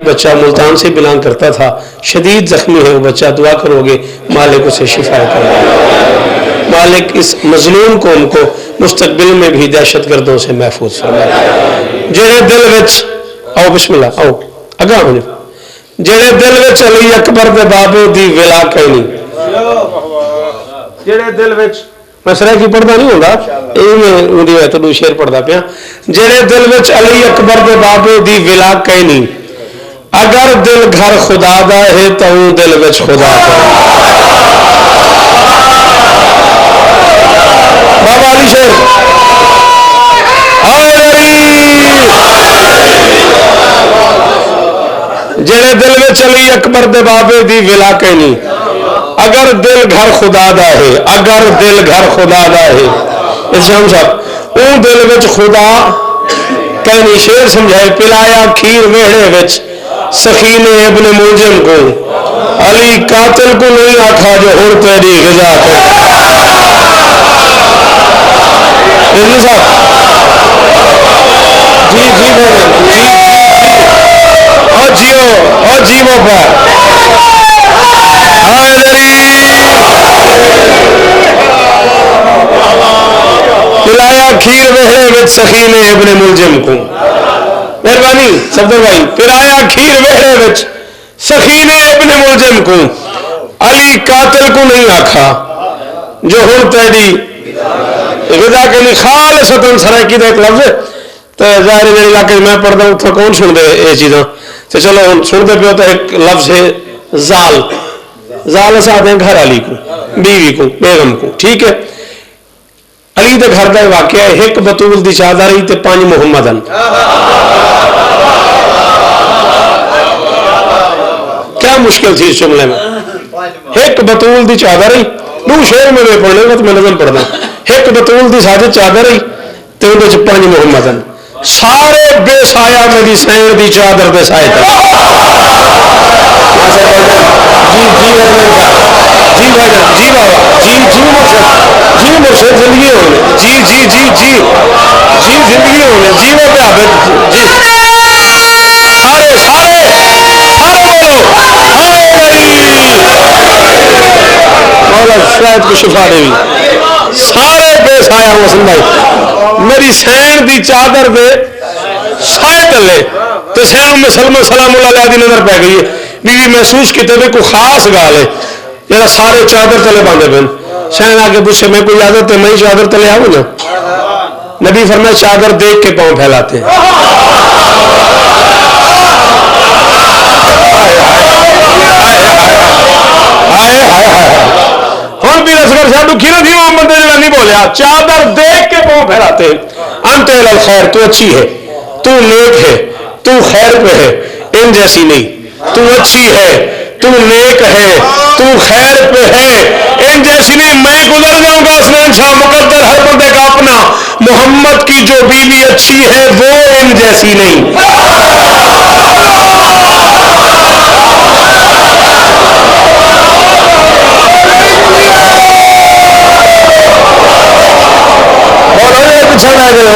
بچہ ملتان سے بلانگ کرتا تھا, شدید زخمی ہے وہ بچہ, دعا کرو گے مالک اسے شفا کرے, مالک اس مظلوم قوم کو مستقبل میں بھی دہشت گردوں سے محفوظ فرمائے. جڑے دل وچ آؤ بسم اللہ آؤ اگاں ہو جڑے دل وچ علی اکبر دے بابے دی ولا کہنی, جڑے دل وچ میں سرا کی پڑھدا نہیں ہوندا اے میں اوندی ہے تو شعر پڑھدا پیا, جڑے دل وچ علی اکبر دے بابے دی ولا کہنی, اگر دل گھر خدا دا ہے تو دل وچ خدا دا. بابا علی شیر جڑے دل وچ علی اکبر دے بابے دی ولا کہنی, اگر دل گھر خدا دا ہے, اگر دل گھر خدا دا ہے, اسلام صاحب اون دل وچ خدا کہنی. شیر سمجھائے پلایا کھیر ویڑے وچ سخی نے ابن ملجم کو, علی قاتل کو نہیں آکھا جو ہن تیری غذا کر. جی جی جی اور جیو اور جیو پر پلایا کھیر وہڑے وچ سخی نے ابن ملجم کو, مہربانی صدر بھائی, پلایا کھیر وہڑے وچ سخی نے ابن ملجم کو, علی قاتل کو نہیں آکھا جو ہن تیری غذا کے لیے. خالصتاً سرائکی کا ایک لفظ ہے تو ظاہر میرے علاقے میں پڑھتا ہوں تو کون سن دے یہ چیزاں, تو چلو سنتے پہ ہوتا ہے. ایک لفظ ہے زال, زال سے آتے ہیں گھر والی کو, بیوی کو, بیگم کو, ٹھیک ہے. علی دے گھر کا واقعہ ہے, ایک بطول دی چادر تے 5 محمدن. کیا مشکل تھی اس جملے میں, ایک بطول دی چادر ہی نو شعر میں پڑھنے گا تو میں نظم پڑھنا. ایک بطول دی ساجد چادر ہی تے اندر 5 محمدن, سارے بے سایہ میری سین دی چادر دے سائے تک. جی بھائی جان, جی بابا, جی جی مرشد, جی مرشد زندگی ہونے, جی جی جی جی جی زندگی ہونے, جی وہ پہ عابد, جی سارے سارے سارے بولو مولا شاید کو شفا دے, سارے بے سایہ محسن بھائی میری سین دی چادر دے سائے تلے. تو سین میں سلمہ سلام اللہ علیہ دی نظر پہ گئی ہے, بیوی محسوس کیتے بھی کوئی خاص گال ہے جہاں سارے چادر تلے باندھے پہن. سین آگے پوچھے میں کوئی عادت ہے میں چادر تلے آؤں نا, نبی فرمائے چادر دیکھ کے پاؤں پھیلاتے ہیں. ہوں بھی اصغر صاحب کھیرے تھی وہ بندے نے نہیں بولیا, چادر دیکھ کے پاؤں پھیلاتے ہیں. انت الخیر, تو اچھی ہے, تو نیک ہے, تو خیر پہ ہے, ان جیسی نہیں. تو اچھی ہے, تو نیک ہے, تو خیر پہ ہے, ان جیسی نہیں. میں گزر جاؤں گا اسنان شاہ مقدر ہر بندے کا اپنا, محمد کی جو بیوی اچھی ہے وہ ان جیسی نہیں.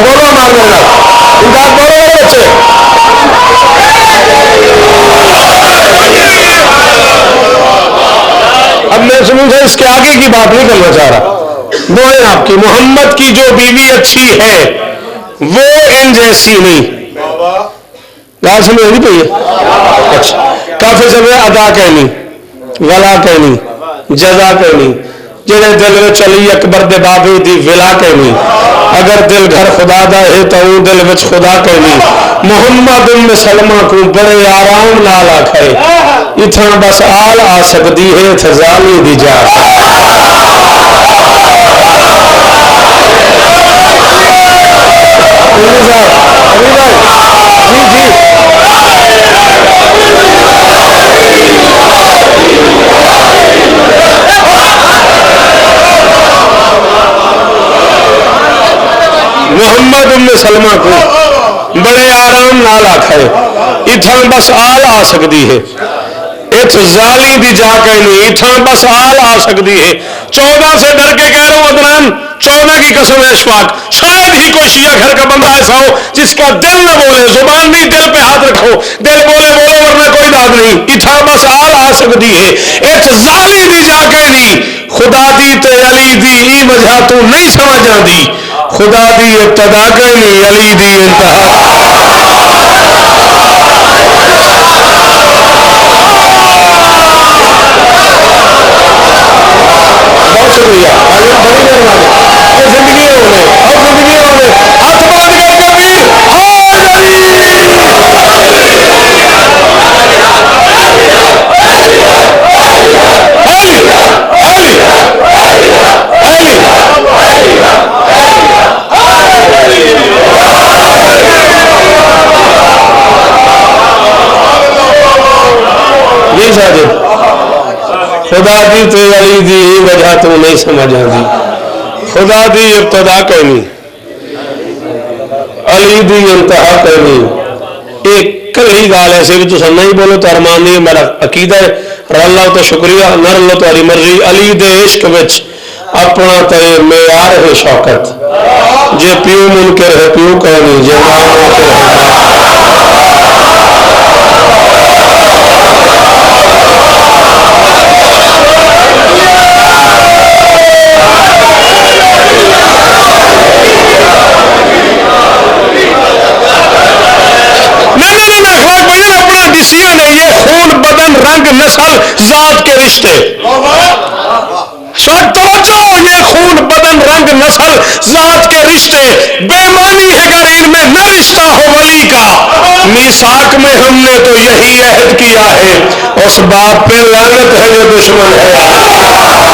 بولو مار لے گا امداد, بولو میرے بچے. اب میں سنوں سے اس کے آگے کی بات نہیں کرنا چاہ رہا. وہ ہے آپ کی محمد کی جو بیوی اچھی ہے وہ ان جیسی نہیں. گال سمجھ نہیں پی ہے. اچھا کافی سمے ادا کہنی, ولا کہنی, جزا کہنی, جڑے دل وچ علی اکبر دے بابے دی ولا کہنی, اگر دل گھر خدا دا ہے تو دل وچ خدا کہنی. محمد ام سلمہ کو بڑے آرام نال آکھے, اتنا بس آل آ سکتی ہے تھزالی دی جا. جی جی محمد ام سلمہ کو بڑے آرام نال آکھے, اتھاں بس آل آ سکتی ہے, ات زالی دی جا کہنی, اتھاں بس آل آ سکتی ہے. 14 سے ڈر کے کہہ رہا ہوں عدنان, 14 کی قسم ہے اشفاق, شاید ہی کوئی شیعہ گھر کا بندہ ایسا ہو جس کا دل نہ بولے, زبان نہیں دل پہ ہاتھ رکھو, دل بولے بولو ورنہ نہیں اتھا بس آل آ سکتی ہے ایک ظالی دی جا کے نہیں خدا دی تے علی دی ای وجہ تو نہیں سمجھ آندی خدا دی ابتدا کے نہیں علی دی انتہا بہت شکریہ بڑی مہربانی اور زندگی ہونے ہاتھ باندھ کر کبھی یہ ساجد خدا دی تے علی دی وجہ تو نہیں سمجھ آندی خدا دی ابتدا کہنی علی دی انتہا کہنی ایک کلی گال ایسے بھی تو سن نہیں بولو تو ارمان نہیں میرا عقیدہ ہے رلہ تو شکریہ نہ رلہ تو علی مرضی علی دے عشق وچ اپنا تے معیار ہے شوکت جے پیو منکر ہے پیو کہنی جے نہ منکر ہے یہ خون بدن رنگ نسل ذات کے رشتے توجہ یہ خون بدن رنگ نسل ذات کے رشتے بےمانی ہے اگر ان میں نہ رشتہ ہو ولی کا میثاق میں ہم نے تو یہی عہد کیا ہے اس باپ پہ لعنت ہے جو دشمن ہے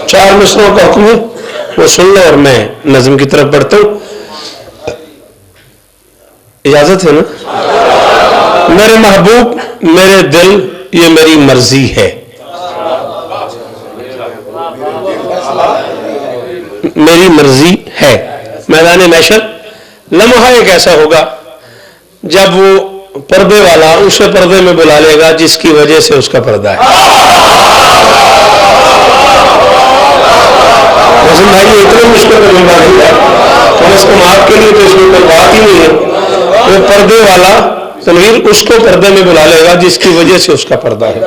چار مصروں کا حکم ہے وہ سن لو اور میں نظم کی طرف بڑھتا ہوں اجازت ہے نا میرے محبوب میرے دل یہ میری مرضی ہے میری مرضی ہے میدان محشر لمحہ ایک ایسا ہوگا جب وہ پردے والا اسے پردے میں بلا لے گا جس کی وجہ سے اس کا پردہ ہے حسن بھائی یہ اتنا مشکل کلمہ نہیں ہے کم از کم آپ کے لیے تو اس میں کوئی بات ہی نہیں ہے وہ پردے والا تنویر اس کو پردے میں بلا لے گا جس کی وجہ سے اس کا پردہ ہے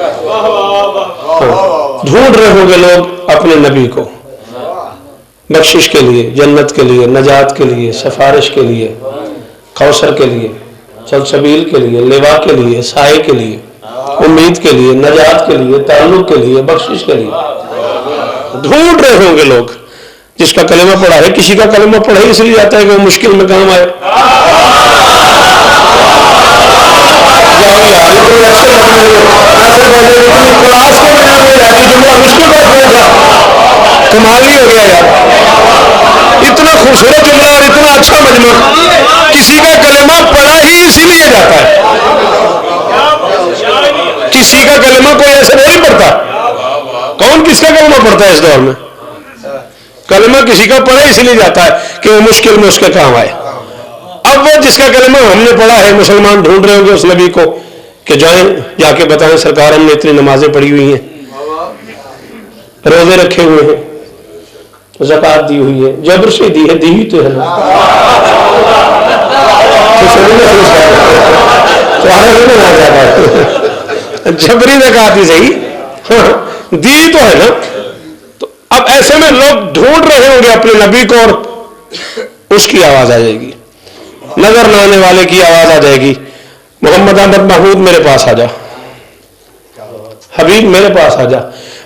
ڈھونڈ رہے ہوں گے لوگ اپنے نبی کو بخشش کے لیے جنت کے لیے نجات کے لیے سفارش کے لیے کوثر کے لیے سلسبیل کے لیے لوا کے لیے سائے کے لیے امید کے لیے نجات کے لیے تعلق کے لیے بخشش کے لیے ڈھونڈ رہے ہوں گے لوگ جس کا کلمہ پڑھا ہے کسی کا کلمہ پڑھا ہی اس لیے جاتا ہے کہ وہ مشکل میں کام آئے کمال نہیں ہو گیا یار اتنا خوبصورت جملہ اور اتنا اچھا مجمع کسی کا کلمہ پڑھا ہی اسی لیے جاتا ہے کسی کا کلمہ کوئی ایسے نہیں پڑھتا کون کس کا کلمہ پڑھتا ہے اس دور میں کلمہ کسی کا پڑھا اسی لیے جاتا ہے کہ وہ مشکل میں اس کے کام آئے اب وہ جس کا کلمہ ہم نے پڑھا ہے مسلمان ڈھونڈ رہے ہوں گے اس نبی کو کہ جائیں جا کے بتائیں سرکار ہم نے اتنی نمازیں پڑھی ہوئی ہیں روزے رکھے ہوئے ہیں زکات دی ہوئی ہے جبر سے دی ہے دی تو ہے نا جبری زکات ہی صحیح دی تو ہے نا تو اب ایسے میں لوگ ڈھونڈ رہے ہوں گے اپنے نبی کو اور اس کی آواز آ جائے گی نظر نہ آنے والے کی آواز آ جائے گی محمد احمد محمود میرے پاس آ جا حبیب میرے پاس آ جا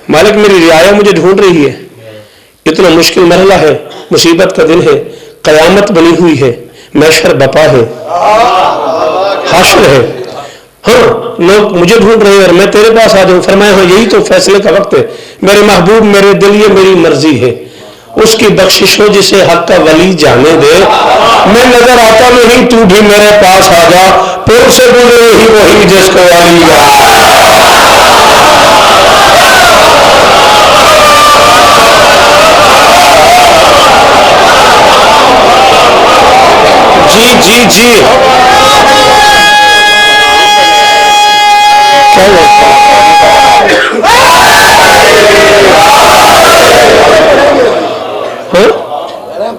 مالک میری رعایا مجھے ڈھونڈ رہی ہے اتنا مشکل مرحلہ ہے مصیبت کا دن ہے قیامت بنی ہوئی ہے محشر بپا ہے حشر ہے ہاں لوگ مجھے ڈھونڈ رہے ہیں اور میں تیرے پاس آ جاؤں فرمایا ہاں یہی تو فیصلے کا وقت ہے میرے محبوب میرے دل یہ میری مرضی ہے اس کی بخشش ہو جسے حق کا ولی جانے دے. میں نظر آتا نہیں تو بھی میرے پاس آ جا, پور سے گزرے ہی وہی جس کو والی جی جی جی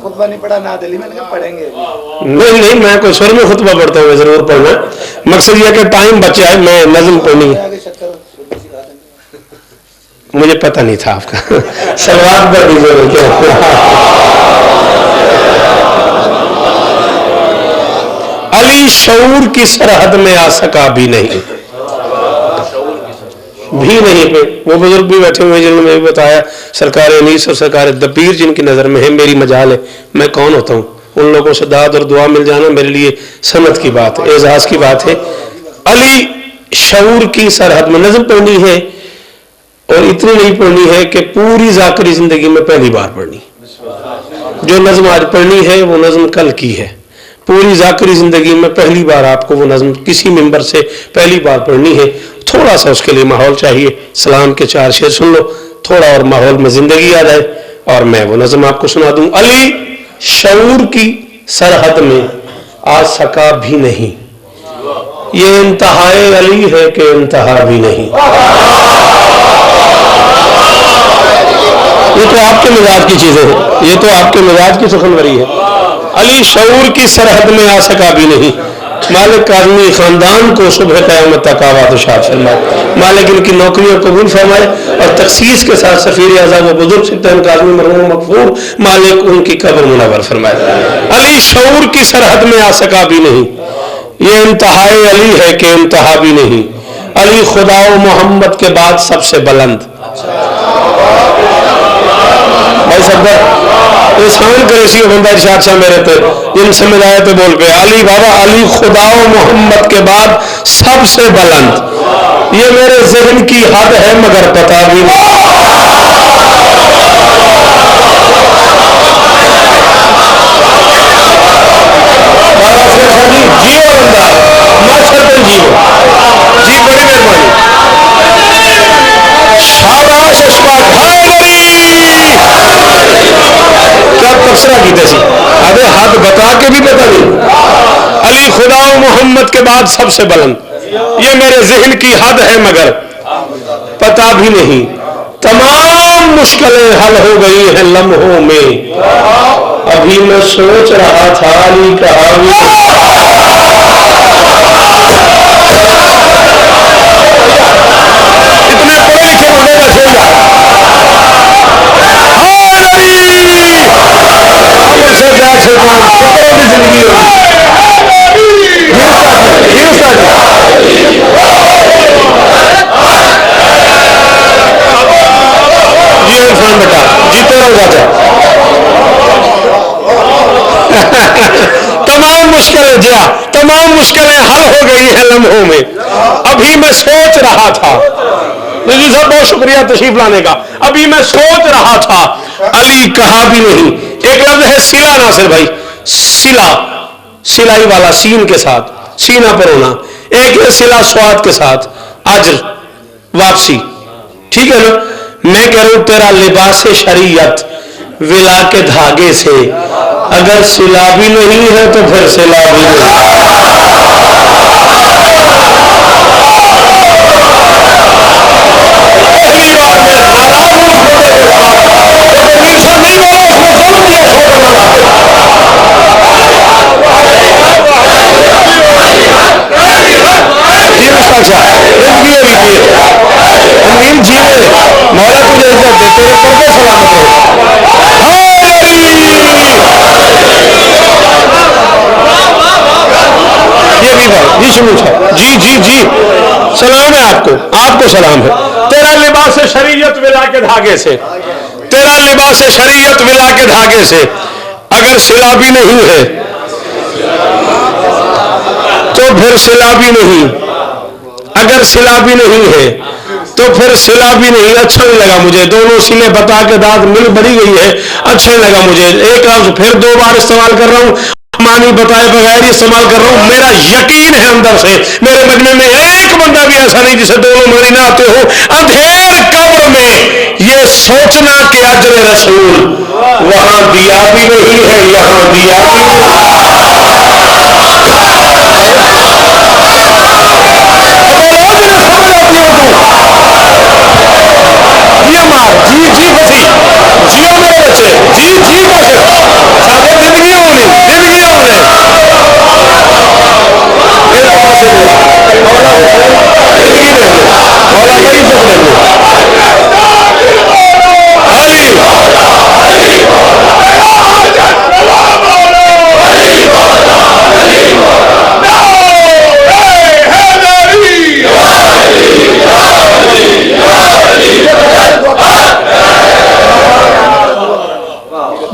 خطبہ نہیں پڑھا نہ دلی میں پڑھیں گے. نہیں میں کوئی سر میں خطبہ پڑھتا ہوں, ضرور پڑھنا. مقصد یہ کہ ٹائم بچا ہے, میں نظم پڑھنی مجھے پتہ نہیں تھا آپ کا. سلوات پڑھ دیجیے کیا. علی شعور کی سرحد میں آ سکا بھی نہیں پہ. وہ بزرگ بھی بیٹھے ہوئے جنہوں نے بھی بتایا سرکار انیس اور سرکار دبیر جن کی نظر میں ہے میری مجال ہے, میں کون ہوتا ہوں. ان لوگوں سے داد اور دعا مل جانا میرے لیے سنت کی بات ہے, اعزاز کی بات ہے. علی شعور کی سرحد میں نظم پڑھنی ہے, اور اتنی نہیں پڑھنی ہے کہ پوری ذاکری زندگی میں پہلی بار پڑھنی. جو نظم آج پڑھنی ہے وہ نظم کل کی ہے. پوری ذاکری زندگی میں پہلی بار آپ کو وہ نظم کسی ممبر سے پہلی بار پڑھنی ہے. تھوڑا سا اس کے لیے ماحول چاہیے. سلام کے 4 شعر سن لو, تھوڑا اور ماحول میں زندگی آ جائے, اور میں وہ نظم آپ کو سنا دوں. علی شعور کی سرحد میں آ سکا بھی نہیں, یہ انتہائے علی ہے کہ انتہا بھی نہیں. یہ تو آپ کے مزاج کی چیزیں ہیں, یہ تو آپ کے مزاج کی سخنوری ہے. علی شعور کی سرحد میں آ سکا بھی نہیں. مالک کاظمی خاندان کو صبح قیامت تک آباد و شاد فرمائے. مالک ان کی نوکریوں کو قبول فرمائے, اور تخصیص کے ساتھ سفیر اعظم و بزرگ سلطان کاظمی مرحوم مغفور مالک ان کی قبر منور فرمائے. علی شعور کی سرحد میں آ سکا بھی نہیں, یہ انتہائے علی ہے کہ انتہا بھی نہیں. علی خدا و محمد کے بعد سب سے بلند. بھائی صدر احسان کرے سی بندہ ارشاد شاہ میرے تے جن سمجھ آئے تو بول پہ علی بابا علی خدا و محمد کے بعد سب سے بلند. یہ میرے ذہن کی حد ہے مگر پتہ بھی نہیں. جیو بندہ ماشاءاللہ جیو جی, بڑی مہربانی. شاباش اشفاق کیا تبصرہ کیتے سی, ابے حد بتا کے بھی پتہ نہیں. علی خدا و محمد کے بعد سب سے بلند, یہ میرے ذہن کی حد ہے مگر پتہ بھی نہیں. تمام مشکلیں حل ہو گئی ہیں لمحوں میں, ابھی میں سوچ رہا تھا علی کہا اتنے پڑھے لکھے ہونے کا چھوڑا سے کیا شیطان کتوں کی زندگی جی عرفان بیٹا جیتے رہو چاچا. تمام مشکلیں جیا تمام مشکلیں حل ہو گئی ہیں لمحوں میں, ابھی میں سوچ رہا تھا. جی صاحب بہت شکریہ تشریف لانے کا. ابھی میں سوچ رہا تھا علی کہا بھی نہیں. ایک لفظ ہے سلا ناصر بھائی, سلا سلائی والا سین کے ساتھ سینہ پر ہونا. ایک ہے سلا سواد کے ساتھ اجر واپسی. ٹھیک ہے نا. میں کہہ رہا ہوں تیرا لباس شریعت ولا کے دھاگے سے, اگر سلا بھی نہیں ہے تو پھر سلا بھی نہیں. مولا تجھے عزت دے, تیرے پردے سلامت رہے. یہ بھی بات جی سنو جی جی جی سلام ہے آپ کو سلام ہے. تیرا لباس شریعت ولا کے دھاگے سے, تیرا لباس شریعت ولا کے دھاگے سے, اگر سلا بھی نہیں ہے تو پھر سلا بھی نہیں. اگر سلا بھی نہیں ہے تو تو پھر سلا بھی نہیں, اچھا نہیں لگا مجھے. دونوں سلے بتا کے دانت مل بڑی گئی ہے, اچھا نہیں لگا مجھے. ایک لفظ پھر 2 بار استعمال کر رہا ہوں, معنی بتائے بغیر ہی استعمال کر رہا ہوں. میرا یقین ہے اندر سے, میرے مجمع میں ایک بندہ بھی ایسا نہیں جسے دونوں معنی نہ آتے ہو. اندھیر قبر میں یہ سوچنا کہ اجر رسول وہاں دیا بھی نہیں ہے, یہاں دیا بھی جی جی بسی جیو میرے بچے جی جی بس سارے زندگیاں ہونے زندگیاں ہونے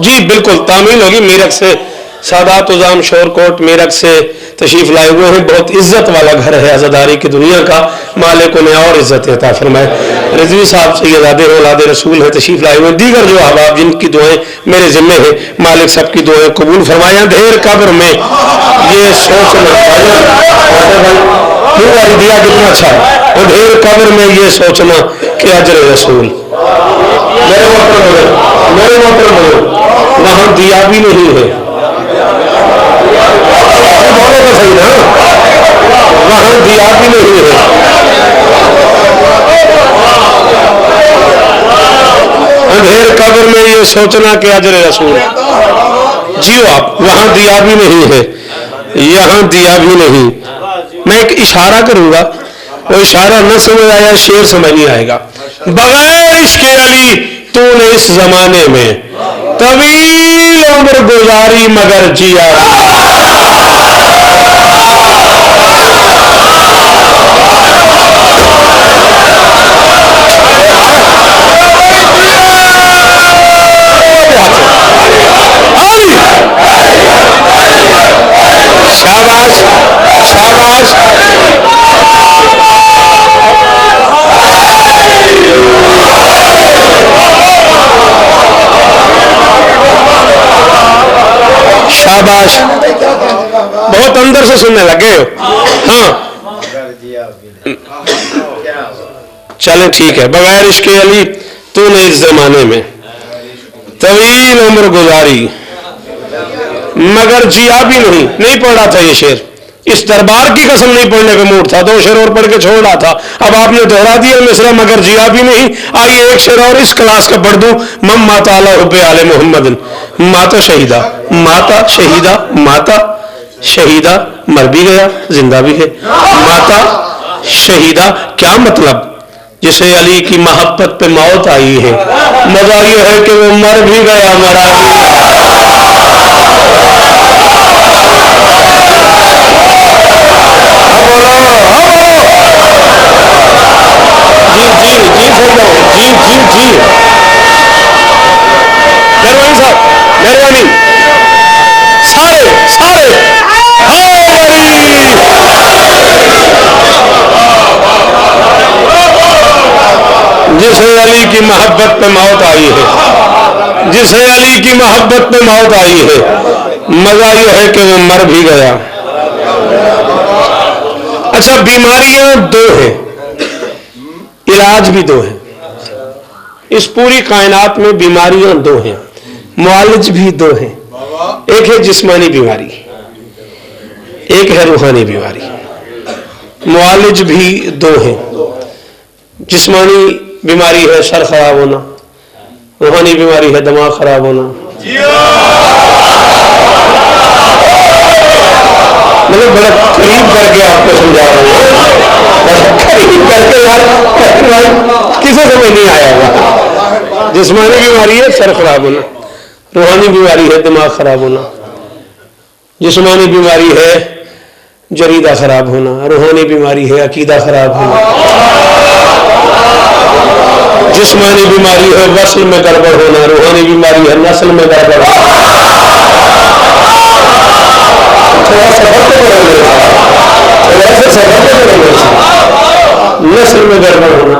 جی بالکل تعمیل ہوگی. میرٹھ سے سادات عظام شور کوٹ میرٹھ سے تشریف لائے ہوئے ہیں. بہت عزت والا گھر ہے عزاداری کی دنیا کا, مالک نے اور عزت عطا فرمائے. رضوی صاحب سیدزادے اولاد رسول ہیں, تشریف لائے ہوئے. دیگر جو احباب جن کی دعائیں میرے ذمے ہیں, مالک سب کی دعائیں قبول فرمائے. اندھیر قبر میں یہ سوچنا دیا کتنا اچھا ہے. اندھیر قبر میں یہ سوچنا کہ اجر رسول میرے محترم وہاں دیا بھی نہیں ہے. بولو تو صحیح نا, وہاں دیا بھی نہیں ہے. اندھیر قبر میں یہ سوچنا کہ اجر رسول جیو آپ, وہاں دیا بھی نہیں ہے, یہاں دیا بھی نہیں. میں ایک اشارہ کروں گا, وہ اشارہ نہ سمجھ آیا شعر سمجھ نہیں آئے گا. بغیر عشق علی تو نے اس زمانے میں طویل عمر گزاری مگر جیا. شاباش شاباش شاباش, بہت اندر سے سننے لگے ہو. ہاں چلیں ٹھیک ہے. بغیر عشق علی تو نے اس زمانے میں طویل عمر گزاری مگر جیا بھی نہیں پڑھ رہا تھا یہ شعر. اس دربار کی قسم نہیں پڑھنے کا موڈ تھا, 2 شعر اور پڑھ کے چھوڑ رہا تھا. اب آپ نے دہرا دیا مصرع مگر جیا بھی نہیں. آئیے ایک شعر اور اس کلاس کا پڑھ دوں. مم ماتا علی حب آل محمد ماتا شہیدہ ماتا شہیدہ ماتا شہیدہ, مر بھی گیا زندہ بھی ہے. ماتا شہیدہ کیا مطلب, جسے علی کی محبت پہ موت آئی ہے. مزہ یہ ہے کہ وہ مر بھی گیا مرا بھی مہربانی صاحب مہربانی سارے جسے علی کی محبت پہ موت آئی ہے, جسے علی کی محبت پہ موت آئی ہے. مزہ یہ ہے کہ وہ مر بھی گیا. اچھا بیماریاں 2 ہیں, علاج بھی 2 ہیں. اس پوری کائنات میں بیماریاں 2 ہیں, معالج بھی 2 ہیں. ایک ہے جسمانی بیماری, ایک ہے روحانی بیماری. معالج بھی 2 ہیں. جسمانی بیماری ہے سر خراب ہونا, روحانی بیماری ہے دماغ خراب ہونا. مطلب بڑا قریب کر کے آپ کو سمجھا رہا ہوں, قریب کر کے یار کسے سمجھ نہیں آیا ہوگا. جسمانی بیماری ہے سر خراب ہونا, روحانی بیماری ہے دماغ خراب ہونا. جسمانی بیماری ہے جریدہ خراب ہونا, روحانی بیماری ہے عقیدہ خراب ہونا. جسمانی بیماری ہے وصل میں گڑبڑ ہونا, روحانی بیماری ہے نسل میں گڑبڑ ہونا. نسل میں گڑبڑ ہونا,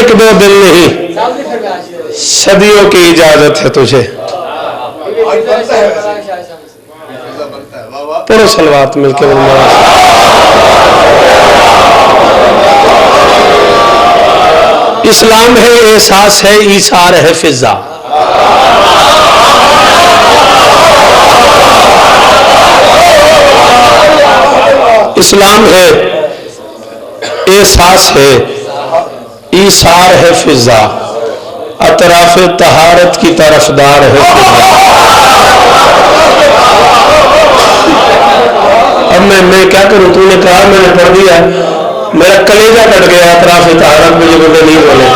ایک دو دن نہیں، صدیوں کی اجازت ہے تجھے. پڑھو صلوات مل کے. اسلام ہے احساس ہے ایثار ہے فضا. اسلام ہے احساس ہے ایثار ہے فضا، اطراف طہارت کی طرفدار ہے فضا. اب میں کیا کروں؟ تو نے کہا میں نے پڑھ دیا، میرا کلیجہ کٹ گیا. اطراف طہارت مجھے بندے نہیں بولے،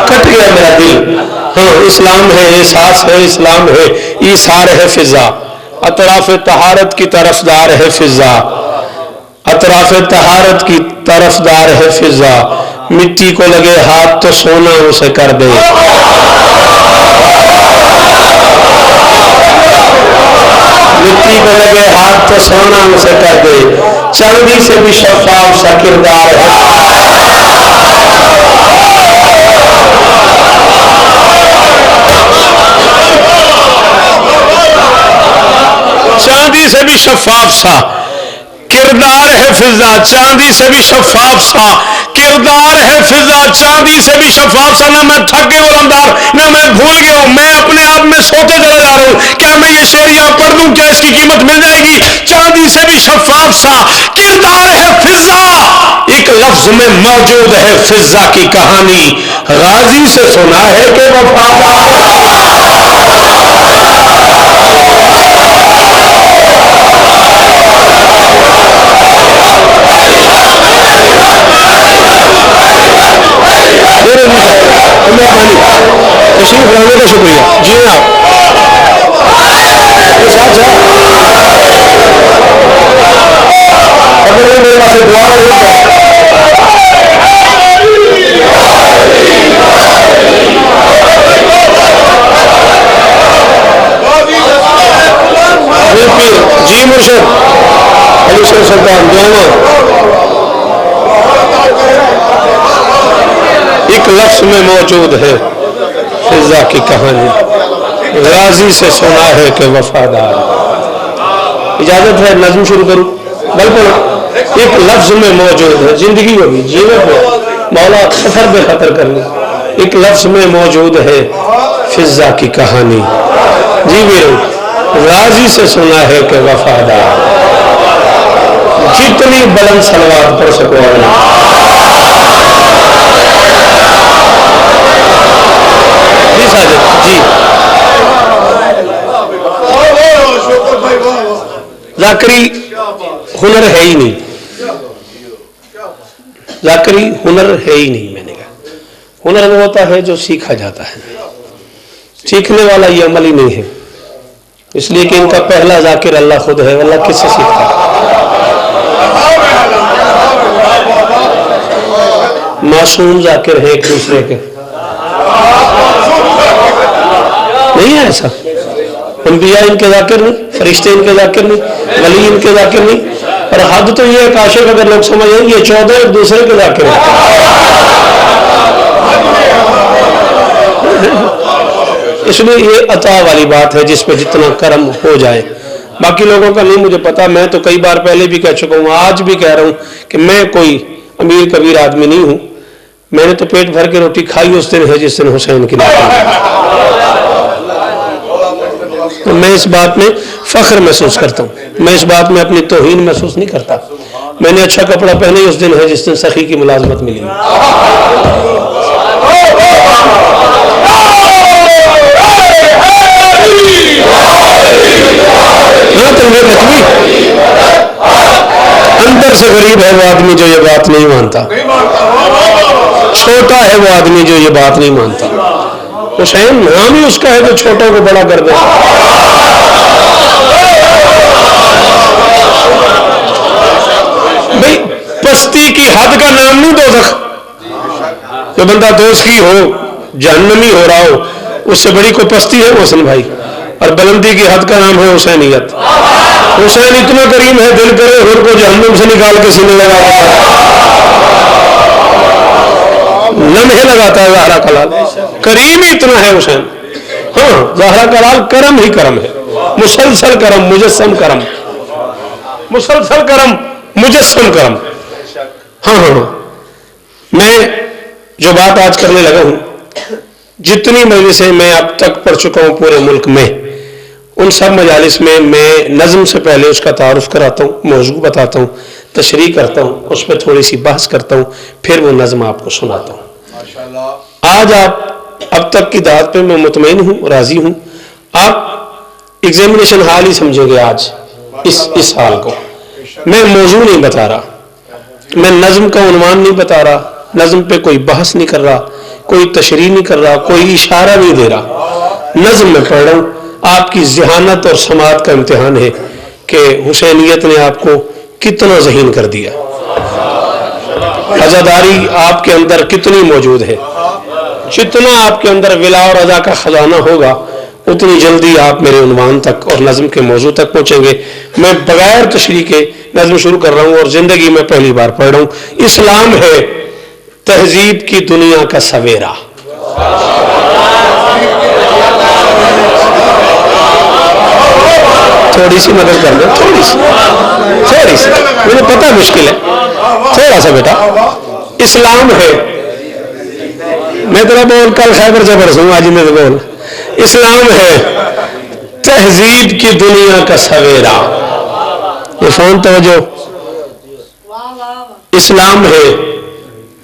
کٹ گیا میرا دل. ہاں اسلام ہے احساس ہے، اسلام ہے ایثار ہے فضا، اطراف طہارت کی طرفدار ہے فضا، اطراف طہارت کی طرفدار ہے فضا. مٹی کو لگے ہاتھ تو سونا اسے کر دے. مٹی کو لگے ہاتھ تو سونا اسے کر دے، چاندی سے بھی شفاف سا کردار ہے. چاندی سے بھی شفاف سا کردار ہے فضا، چاندی سے بھی شفاف سا کردار ہے فضا، چاندی سے بھی شفاف سا. نہ میں تھک گیا علمدار، نہ میں بھول گیا ہوں، میں اپنے آپ میں سوتے چلا جا رہا ہوں. کیا میں یہ شعر یہاں پڑھ دوں؟ کیا اس کی قیمت مل جائے گی؟ چاندی سے بھی شفاف سا کردار ہے فضا، ایک لفظ میں موجود ہے فضا کی کہانی. غازی سے سنا ہے کہ وفادار. تشریف لانے کا شکریہ. جی ہاں میرے پاس دعا جی مرشد علی شیخ سلطان دونوں. ایک لفظ میں موجود ہے فضا کی کہانی، غازی سے سنا ہے کہ وفادار. اجازت ہے نظم شروع کروں؟ بالکل. ایک لفظ میں موجود ہے، زندگی ہوگی جیوت میں مولا سفر بے خطر کرنی. ایک لفظ میں موجود ہے فضا کی کہانی. جی ویرو، غازی سے سنا ہے کہ وفادار. جتنی بلند صلوات پڑھ سکو اللہ. جی ساجد جی. ذاکری ہنر ہے ہی نہیں، ذاکری ہنر ہے ہی نہیں. میں نے کہا ہنر وہ ہوتا ہے جو سیکھا جاتا ہے، سیکھنے والا یہ عمل ہی نہیں ہے. اس لیے کہ ان کا پہلا ذاکر اللہ خود ہے. اللہ کس سے سیکھتا ہے؟ معصوم ذاکر ہے ایک دوسرے کے، نہیں ہے ایسا. انبیاء ان کے ذاکر نہیں، فرشتے ان کے ذاکر نہیں، ولی ان کے ذاکر نہیں. اور حد تو یہ ہے کاشف اگر لوگ سمجھیں یہ 14 ایک دوسرے کے ذاکر ہیں. اس لیے یہ عطا والی بات ہے جس پہ جتنا کرم ہو جائے. باقی لوگوں کا نہیں مجھے پتا. میں تو کئی بار پہلے بھی کہہ چکا ہوں، آج بھی کہہ رہا ہوں کہ میں کوئی امیر کبیر آدمی نہیں ہوں. میں نے تو پیٹ بھر کے روٹی کھائی اس دن ہے جس دن حسین کی نام. تو میں اس بات میں فخر محسوس کرتا ہوں، میں اس بات میں اپنی توہین محسوس نہیں کرتا. میں نے اچھا کپڑا پہنے اس دن ہے جس دن سخی کی ملازمت ملی. اندر سے غریب ہے وہ آدمی جو یہ بات نہیں مانتا، چھوٹا ہے وہ آدمی جو یہ بات نہیں مانتا. حسین نام ہی اس کا ہے جو چھوٹوں کو بڑا کر دے. بھئی پستی کی حد کا نام نہیں دوزخ. جو بندہ دوزخی ہو، جہنمی ہو رہا ہو، اس سے بڑی کوئی پستی ہے محسن بھائی؟ اور بلندی کی حد کا نام ہے حسینیت. حسین اتنا کریم ہے دل کرے ہر کو جہنم سے نکال کے سینے لگا. لمحے لگاتا ہے زہرا کا لال، کریم ہی اتنا ہے حسین. ہاں زہرا کا لال کرم ہی کرم ہے، مسلسل کرم، مجسم کرم، مسلسل کرم، مجسم کرم. ہاں ہاں میں جو بات آج کرنے لگا ہوں، جتنی مجلسیں میں اب تک پڑھ چکا ہوں پورے ملک میں، ان سب مجالس میں نظم سے پہلے اس کا تعارف کراتا ہوں، موضوع بتاتا ہوں، تشریح کرتا ہوں، اس پہ تھوڑی سی بحث کرتا ہوں، پھر وہ نظم آپ کو سناتا ہوں. آج آپ اب تک کی دعوت پہ میں مطمئن ہوں، راضی ہوں. آپ ایگزامینیشن حال ہی سمجھیں گے آج اس حال کو. میں موضوع نہیں بتا رہا، میں نظم کا عنوان نہیں بتا رہا، نظم پہ کوئی بحث نہیں کر رہا، کوئی تشریح نہیں کر رہا، کوئی اشارہ نہیں دے رہا. نظم میں پڑھ رہا ہوں. آپ کی ذہانت اور سماعت کا امتحان ہے کہ حسینیت نے آپ کو کتنا ذہین کر دیا، عزاداری آپ کے اندر کتنی موجود ہے. جتنا آپ کے اندر ولا اور رضا کا خزانہ ہوگا اتنی جلدی آپ میرے عنوان تک اور نظم کے موضوع تک پہنچیں گے. میں بغیر تشریح کے نظم شروع کر رہا ہوں اور زندگی میں پہلی بار پڑھ رہا ہوں. اسلام ہے تہذیب کی دنیا کا سویرا. تھوڑی سی مدد کر دیں، تھوڑی سی مجھے پتا مشکل ہے، تھوڑا سا بیٹا. اسلام ہے، میں تیرا بول کل خیبر سے برسوں آج میں بول. اسلام ہے تہذیب کی دنیا کا سویرا. یہ فون توجہ. اسلام ہے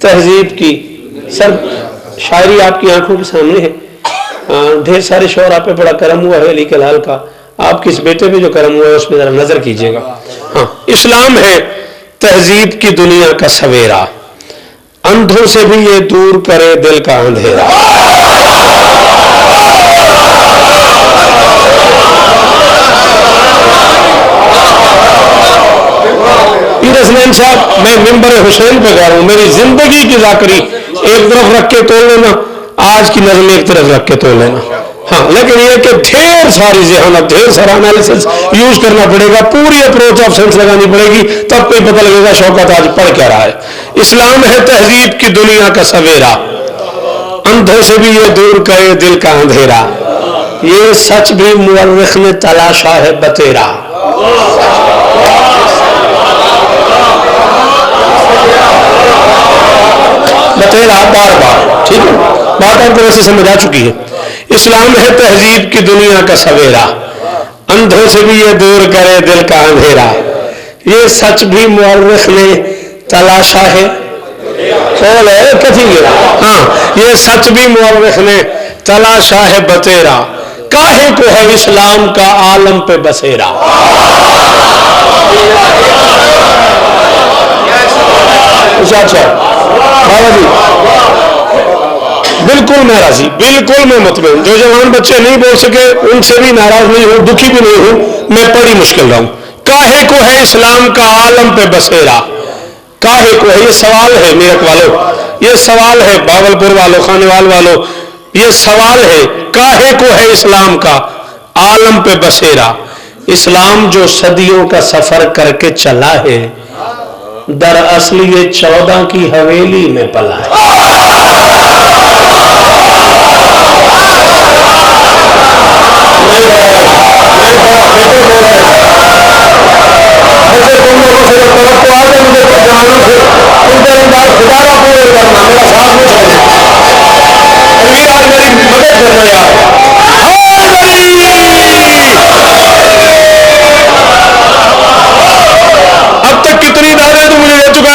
تہذیب کی. سر شاعری آپ کی آنکھوں کے سامنے ہے. ڈھیر سارے شعر آپ پہ بڑا کرم ہوا ہے علی کے لال کا. آپ کس بیٹے پہ جو کرم ہوا ہے اس پہ ذرا نظر کیجئے گا. ہاں اسلام ہے تہذیب کی دنیا کا سویرا، اندھوں سے بھی یہ دور کرے دل کا اندھیرا. پیر اسلام صاحب میں ممبر حسین پہ گا رہا ہوں. میری زندگی کی ذاکری ایک طرف رکھ کے تول لینا، آج کی نظم ایک طرف رکھ کے تول لینا. ہاں لیکن یہ کہ ڈھیر ساری ذہانت، ڈھیر سارا انالیسس یوز کرنا پڑے گا، پوری اپروچ آف سینس لگانی پڑے گی، تب کوئی پتہ لگے گا شوکت آج پڑھ کیا رہا ہے. اسلام ہے تہذیب کی دنیا کا سویرا، اندھوں سے بھی یہ دور کرے دل کا اندھیرا. یہ سچ بھی مورخ نے تلاشا ہے بتیرا. بتیرا بار بار، ٹھیک ہے بات آپ کو ویسے سمجھ آ چکی ہے. اسلام ہے تہذیب کی دنیا کا سویرا، اندھوں سے بھی یہ دور کرے دل کا اندھیرا. یہ سچ بھی مورخ نے تلاشا ہے. ہاں یہ سچ بھی مورخ نے تلاشا ہے بتیرا، کاہے کو ہے اسلام کا عالم پہ بسیرا. اچھا بابا جی بالکل میں راضی، بالکل میں مطمئن. جو جوان بچے نہیں بول سکے ان سے بھی ناراض نہیں ہوں، دکھی بھی نہیں ہوں. میں بڑی مشکل رہا ہوں. کاہے کو ہے اسلام کا عالم پہ بسیرا، کاہے کو ہے. یہ سوال ہے میرک والو، یہ سوال ہے باولپور والو، خانوال والو، یہ سوال ہے کاہے کو ہے اسلام کا عالم پہ بسیرا. اسلام جو صدیوں کا سفر کر کے چلا ہے، دراصل یہ 14 کی حویلی میں پلا ہے.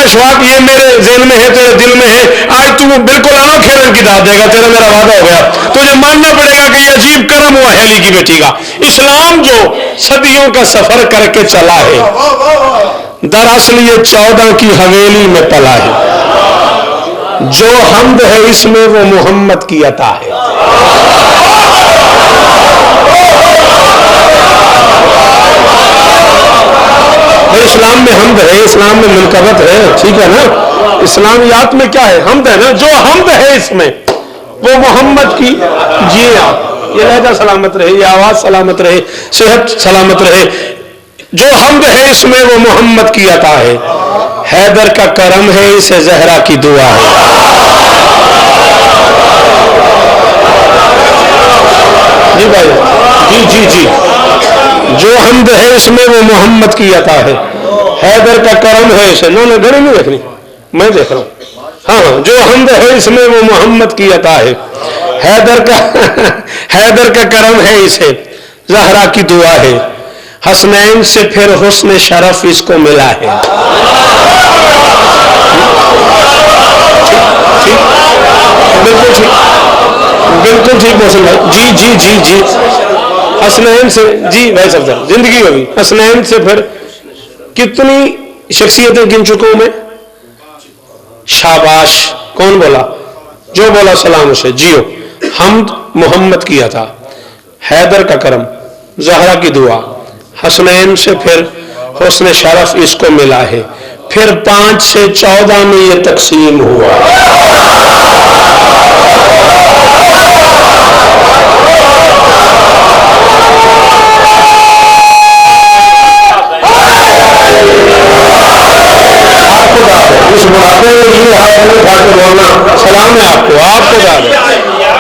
اشواق یہ میرے ذہن میں ہے، تیرے دل میں ہے. آج تو بالکل آنکھ ہرن کی داد دے گا، تیرا میرا وعدہ ہو گیا. تجھے ماننا پڑے گا کہ یہ عجیب کرم ہوا ہیلی کی بیٹی کا. اسلام جو صدیوں کا سفر کر کے چلا ہے، دراصل یہ 14 کی حویلی میں پلا ہے. جو حمد ہے اس میں وہ محمد کی عطا ہے. اسلام میں حمد ہے، اسلام میں منقبت ہے، ٹھیک ہے نا. اسلامیات میں کیا ہے؟ حمد ہے نا. جو حمد ہے اس میں وہ محمد کی. جی ہاں یہ لہجہ سلامت رہے، یہ آواز سلامت رہے، صحت سلامت رہے. جو حمد ہے اس میں وہ محمد کی عطا ہے. حیدر کا کرم ہے، اسے زہرا کی دعا ہے. جی بھائی جی جی جی جو حمد ہے اس میں وہ محمد کی عطا ہے حیدر کا کرم ہے اسے نہ گھڑی نہیں دیکھنی میں دیکھ رہا ہوں ہاں جو حمد ہے اس میں وہ محمد کی عطا ہے حیدر کا کرم ہے اسے زہرا کی دعا ہے حسنین سے پھر حسن شرف اس کو ملا ہے بالکل ٹھیک محسن بھائی جی جی جی جی حسنین سے جی بھائی صاحب زندگی ہوگی حسنین سے پھر کتنی شخصیتیں گن چکا ہوں میں شاباش کون بولا جو بولا سلام اسے جیو حمد محمد کیا تھا حیدر کا کرم زہرا کی دعا حسنین سے پھر حسن شرف اس کو ملا ہے پھر 5 سے 14 میں یہ تقسیم ہوا اس بڑھاپے میں ہاتھ میں اٹھا کے بولنا سلام ہے آپ کو یاد ہے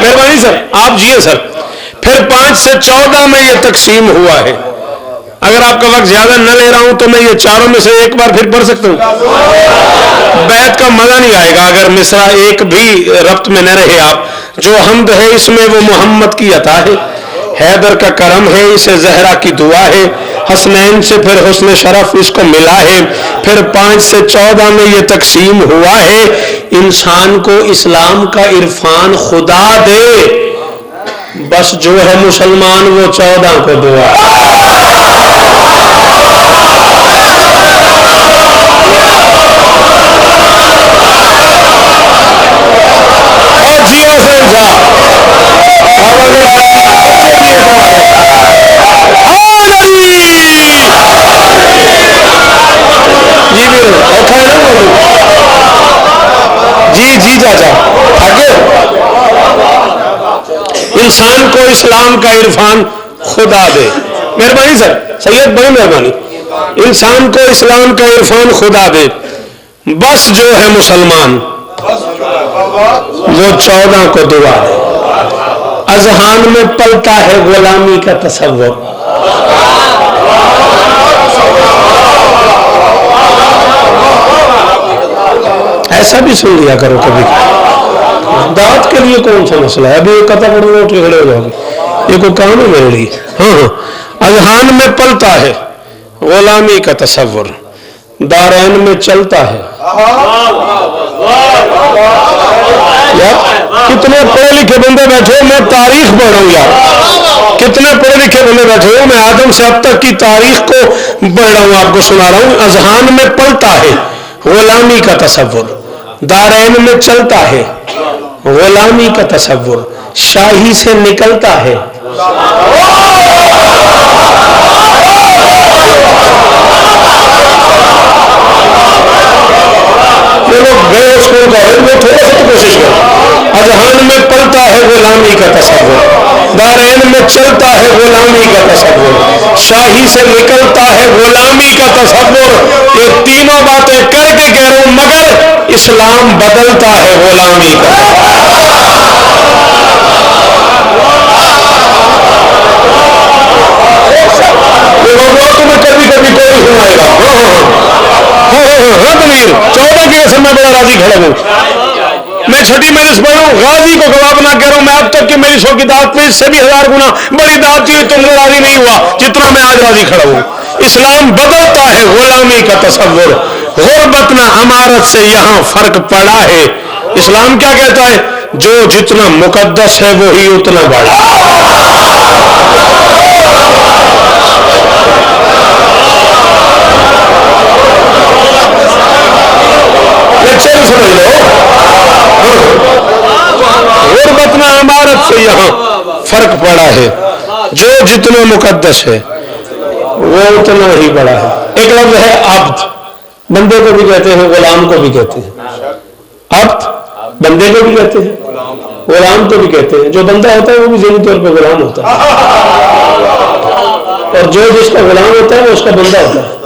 مہربانی سر آپ جیے سر پھر 5 سے 14 میں یہ تقسیم ہوا ہے اگر آپ کا وقت زیادہ نہ لے رہا ہوں تو میں یہ چاروں میں سے ایک بار پھر پڑھ سکتا ہوں بیت کا مزہ نہیں آئے گا اگر مصرع ایک بھی ربط میں نہ رہے آپ جو حمد ہے اس میں وہ محمد کی عطا ہے حیدر کا کرم ہے اسے زہرا کی دعا ہے حسنین سے پھر حسن شرف اس کو ملا ہے پھر 5 سے 14 میں یہ تقسیم ہوا ہے انسان کو اسلام کا عرفان خدا دے بس جو ہے مسلمان وہ 14 کو دعا اور جیو سے جی جی چاچا انسان کو اسلام کا عرفان خدا دے مہربانی سر سید بڑی مہربانی انسان کو اسلام کا عرفان خدا دے بس جو ہے مسلمان وہ 14 کو دعا دے اذہان میں پلتا ہے غلامی کا تصور ایسا بھی سن لیا کرو کبھی دعوت کے لیے کون سا مسئلہ ہے ابھی قطع پڑھوں گا اٹھ کے کھڑے ہو جاؤ گے یہ کوئی کام ہے میرے لیے ہاں اذہان میں پلتا ہے غلامی کا تصور دارین میں چلتا ہے کتنے پڑھے لکھے بندے بیٹھے میں تاریخ پڑھ رہا ہوں یار کتنے پڑھے لکھے بندے بیٹھے ہو میں آدم سے اب تک کی تاریخ کو پڑھ رہا ہوں آپ کو سنا رہا ہوں اذہان میں پلتا ہے غلامی کا تصور دارین میں چلتا ہے غلامی کا تصور شاہی سے نکلتا ہے کوشش کرو اذہان میں پلتا ہے غلامی کا تصور دارین میں چلتا ہے غلامی کا تصور شاہی سے نکلتا ہے غلامی کا تصور یہ تینوں باتیں کر کے کہہ رہا ہوں مگر اسلام بدلتا ہے غلامی کا تمہیں کبھی کبھی کوئی سنائے گا تمیر 14 کی قسم میں بڑا راضی کھڑا ہوں میں چھٹی مجلس پڑھ رہا ہوں غازی کو گواہ بنا کہہ رہا ہوں میں اب تک کی میری شو کی دعوت میں اس سے بھی 1000 گنا بڑی دعوت تھی تم نے راضی نہیں ہوا جتنا میں آج راضی کھڑا ہوں اسلام بدلتا ہے غلامی کا تصور غربت نہ امارت سے یہاں فرق پڑا ہے اسلام کیا کہتا ہے جو جتنا مقدس ہے وہی اتنا بڑا لیکچر سمجھ لو غربت نہ عمارت سے یہاں فرق پڑا ہے جو جتنا مقدس ہے وہ اتنا ہی بڑا ہے ایک لفظ ہے عبد بندے کو بھی کہتے ہیں غلام کو بھی کہتے ہیں عبد بندے کو بھی کہتے ہیں غلام کو بھی کہتے ہیں جو بندہ ہوتا ہے وہ بھی ذہنی طور پہ غلام ہوتا ہے اور جو جس کا غلام ہوتا ہے وہ اس کا بندہ ہوتا ہے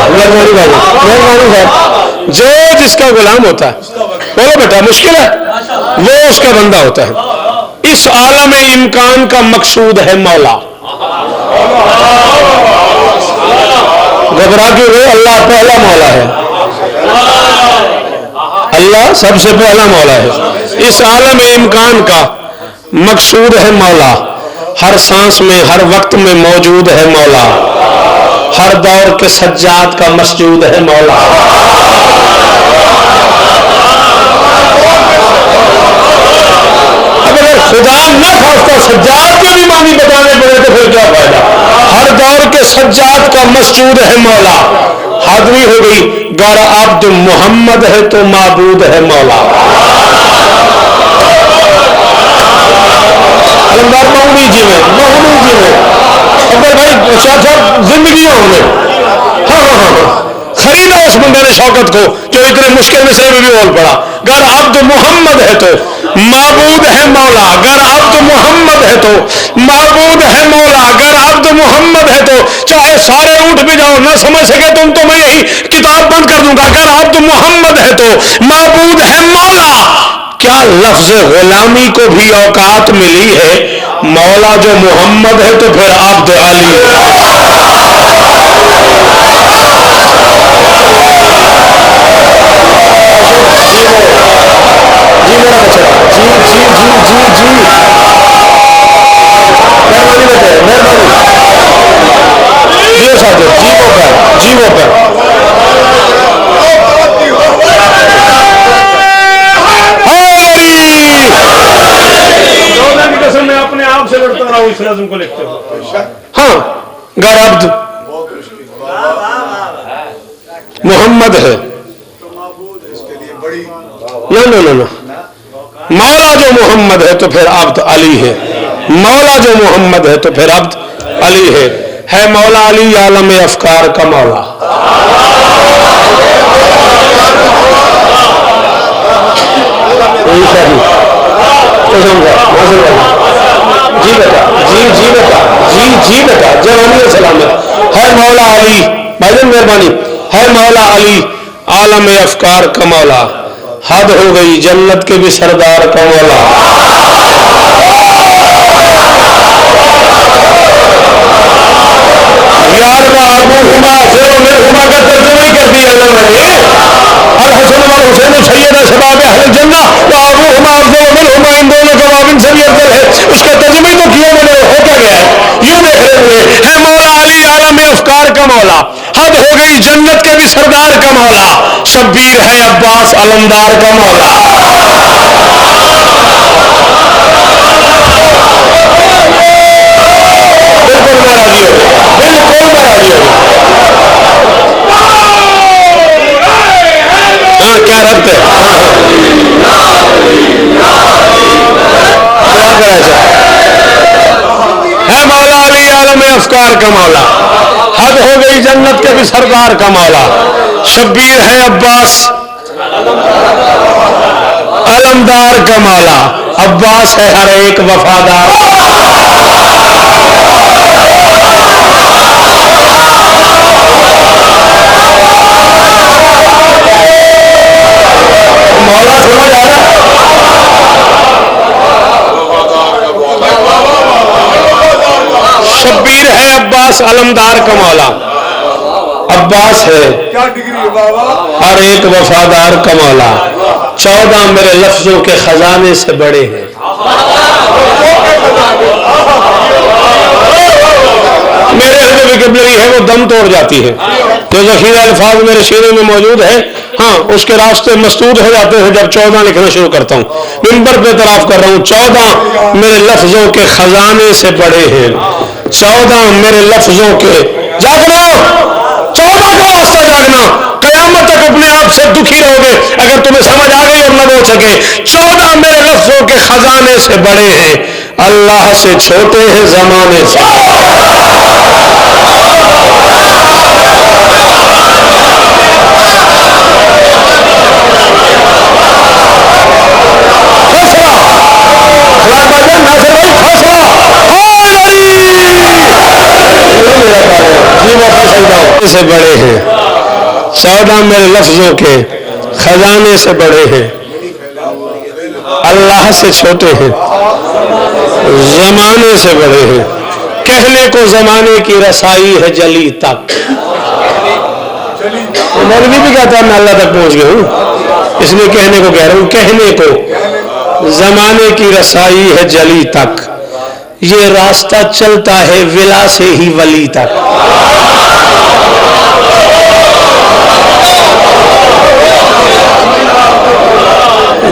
مہربانی صاحب جو جس کا غلام ہوتا ہے، بولو بیٹا مشکل ہے، وہ اس کا بندہ ہوتا ہے۔ اس عالم امکان کا مقصود ہے مولا۔ گھبرا کیوں گئے؟ اللہ پہلا مولا ہے، اللہ سب سے پہلا مولا ہے۔ اس عالم امکان کا مقصود ہے مولا، ہر سانس میں ہر وقت میں موجود ہے مولا، ہر دور کے سجاد کا مسجود ہے مولا۔ اب اگر خدا نہ خواستہ سجاد کے بھی معنی بتانے پڑے تو پھر کیا فائدہ؟ ہر دور کے سجاد کا مسجود ہے مولا۔ حاضری ہو گئی، گر عبد محمد ہے تو معبود ہے مولا۔ علمدار مہونی جی میں اکبر بھائی شاہ صاحب زندگیوں میں ہاں خریدا اس بندے نے شوکت کو جو اتنے مشکل مصرے میں بھی بول پڑا۔ گر عبد محمد ہے تو معبود ہے مولا، گر عبد محمد ہے تو معبود ہے مولا، گر عبد محمد ہے تو چاہے سارے اونٹ بھی جاؤ نہ سمجھ سکے تم تو میں یہی کتاب بند کر دوں گا۔ گر عبد محمد ہے تو معبود ہے مولا۔ کیا لفظ غلامی کو بھی اوقات ملی ہے؟ مولا جو محمد ہے تو پھر عبد علی جی میرا بچہ جی مہربانی جی ساتھ جی وہ پر میں اپنے آپ سے لڑتا رہا ہوں اس نظم کو لکھتے ہوئے۔ ہاں گر عبد محمد ہے نہ مولا جو محمد ہے تو پھر عبد علی ہے، مولا جو محمد ہے تو پھر عبد علی ہے مولا علی عالم افکار کا مولا۔ جی بیٹا جوانی سلامت ہے مولا علی بھائی جان مہربانی ہے مولا علی عالم افکار کا مولا، حد ہو گئی جنت کے بھی سردار کا مولا۔ یار ابو ہما ہما کا ترجمہ ہی کر دیا اللہ نے، الحسن والحسین سید شباب اہل جنہ و ابو ہما افضل منہما، ان دونوں کا بابن سے بھی افضل ہے۔ اس کا ترجمہ ہی تو کیا میں نے، ہو کیا گیا ہے یوں دیکھ رہے ہوئے ہے مولا علی عالم افکار کا مولا، حد ہو گئی جنت کے بھی سردار کا مولا، شبیر ہے عباس علمدار کا مولا۔ بالکل ناراضی ہو بالکل ناراضی ہو ہاں کیا رکھتے ہے مولا علی عالم افکار کا مولا، حد ہو گئی جنت کے بھی سردار کا مولا، شبیر ہے عباس علمدار کا مولا، عباس ہے ہر ایک وفادار۔ مولا سمجھ آ رہا شبیر ہے عباس علمدار کا مولا، عباس ہے ہر ایک وفادار کا مولا، 14 میرے لفظوں کے خزانے سے بڑے ہیں۔ میرے جو وکیبلری ہے وہ دم توڑ جاتی ہے، جو ذخیرہ الفاظ میرے سینے میں موجود ہے ہاں اس کے راستے مسدود ہو جاتے ہیں جب 14 لکھنا شروع کرتا ہوں۔ منبر پہ اعتراف کر رہا ہوں 14 میرے لفظوں کے خزانے سے بڑے ہیں، 14 میرے لفظوں کے جاگنا 14 کا واسطہ جاگنا، قیامت تک اپنے آپ سے دکھی رہو گے اگر تمہیں سمجھ آ گئی اور نہ بول سکے۔ 14 میرے لفظوں کے خزانے سے بڑے ہیں، اللہ سے چھوٹے ہیں زمانے سے۔ سے بڑے ہیں 14 میرے لفظوں کے خزانے سے بڑے ہیں، اللہ سے چھوٹے ہیں، زمانے سے بڑے ہیں، کہنے کو زمانے کی رسائی ہے جلی تک۔ مولوی بھی کہتا ہے میں اللہ تک پہنچ گیا ہوں، اس لیے کہنے کو کہہ رہا ہوں، کہنے کو زمانے کی رسائی ہے جلی تک، یہ راستہ چلتا ہے ولا سے ہی ولی تک۔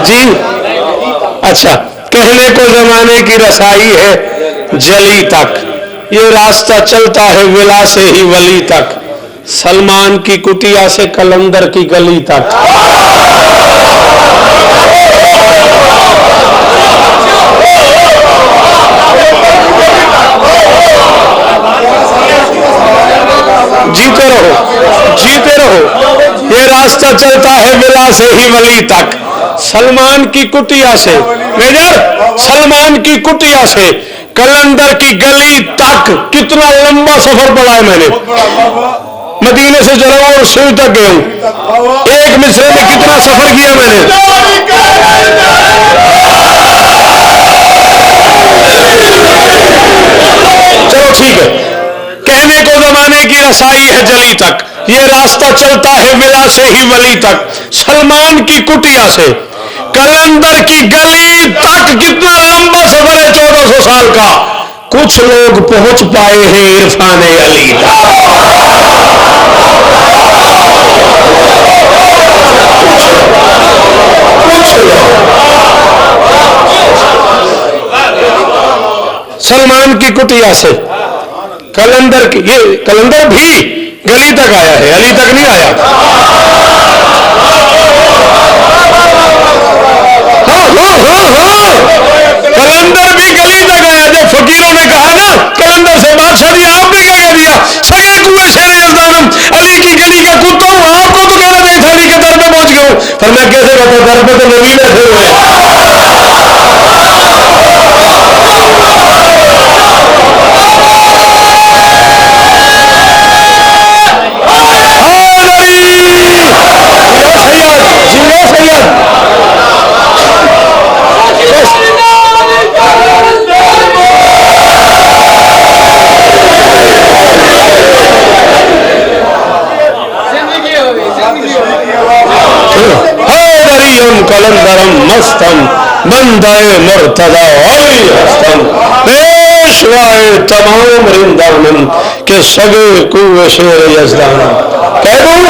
جی اچھا، کہنے کو زمانے کی رسائی ہے جلی تک، یہ راستہ چلتا ہے ولا سے ہی ولی تک، سلمان کی کٹیا سے کلندر کی گلی تک۔ جیتے رہو جیتے رہو، یہ راستہ چلتا ہے ولا سے ہی ولی تک، سلمان کی کٹیا سے، میجر سلمان کی کٹیا سے کلندر کی گلی تک۔ کتنا لمبا سفر پڑا ہے میں نے، مدینے سے چلا ہوں اور سوئی تک گیا ہوں، ایک مصرے میں کتنا سفر کیا میں نے۔ چلو ٹھیک ہے، کہنے کو زمانے کی رسائی ہے جلی تک، یہ راستہ چلتا ہے ولا سے ہی ولی تک، سلمان کی کٹیا سے کلندر کی گلی تک۔ کتنا لمبا سفر ہے، 1400 سال کا۔ کچھ لوگ پہنچ پائے ہیں عرفان علی تک۔ سلمان کی کٹیا سے کلندر کی، یہ کلندر بھی گلی تک آیا ہے، علی تک نہیں آیا۔ کلندر بھی گلی تک آیا۔ جب فقیروں نے کہا نا کلندر سے بادشاہ جی آپ نے کیا کہہ دیا، سگے کنویں شیر یزدانم، علی کی گلی کا کتا ہوں، آپ کو تو کہنا نہیں تھا علی کے در پہ پہنچ گیا ہوں۔ پر میں کیسے کہتا در پہ تو نبی بیٹھے ہوئے۔ کلندرم مستم بندے مرتضی علی ہستم، پیشوائے تمام رندانم کے سگے کوئے شیر یزدانم۔ کہہ دوں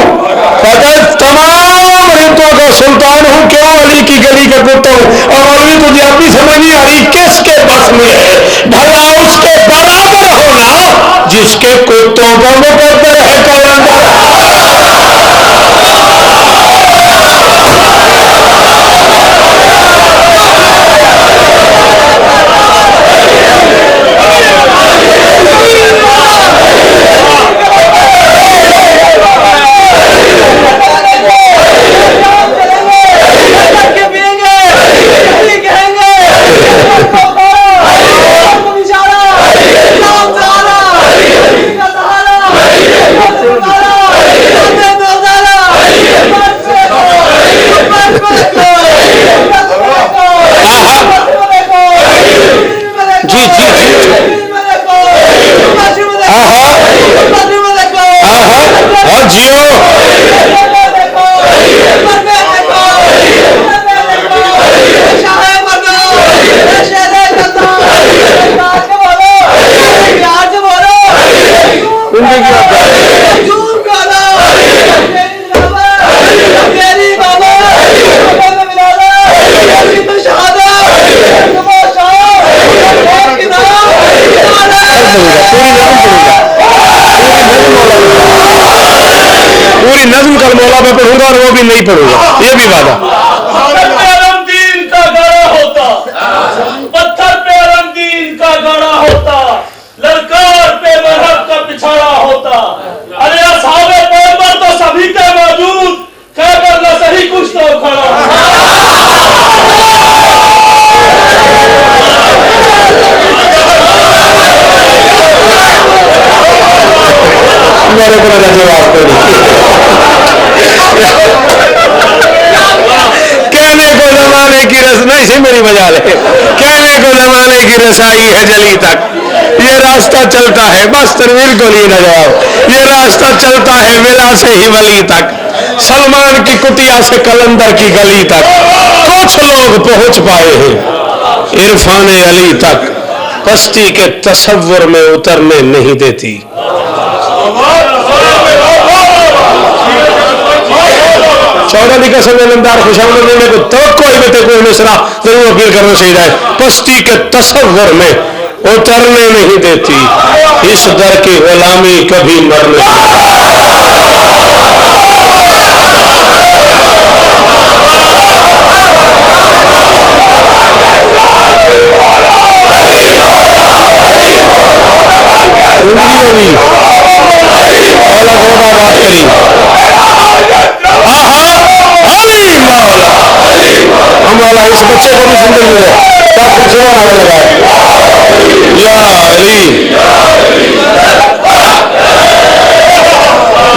کہتا ہے تمام رندوں کا سلطان ہوں، کیوں علی کی گلی کا کتا ہوں۔ اور مولوی تجھے اب بھی سمجھ نہیں آ رہی کس کے بس میں ہے، بھلا اس کے برابر ہونا جس کے کتوں کا مقدر ہے کلندر۔ نظم کل مولا میں پڑھوں گا اور وہ بھی نہیں پڑھوں گا، یہ بھی وعدہ۔ پتھر پہ رنگین کا گڑا ہوتا، للکار پہ مرحب کا پچھاڑا ہوتا، ارے اصحاب پیغمبر تو سبھی کے موجود، خیبر نہ صحیح کچھ تو کھڑا میرے کو جواب دے نہیں میری بجا لے کہنے کو زمانے کی رسائی ہے جلی تک یہ راستہ چلتا ہے بس تنویر کو نہیں نہ جواب یہ راستہ چلتا ہے ملا سے ہی ولی تک سلمان کی کٹیا سے کلندر کی گلی تک کچھ لوگ پہنچ پائے ہیں عرفان علی تک پستی کے تصور میں اترنے نہیں دیتی چودہ دی قسم نمدار خوشامد نے کو توقع ہی بتے کوئی مصرع ضرور اپیل کرنا چاہیے ہے پستی کے تصور میں اترنے نہیں دیتی اس در کی غلامی کبھی مرنے مولا اس بچے کو بھی زندگی ملے کیا خوشیاں آنے لگا ہے یا علی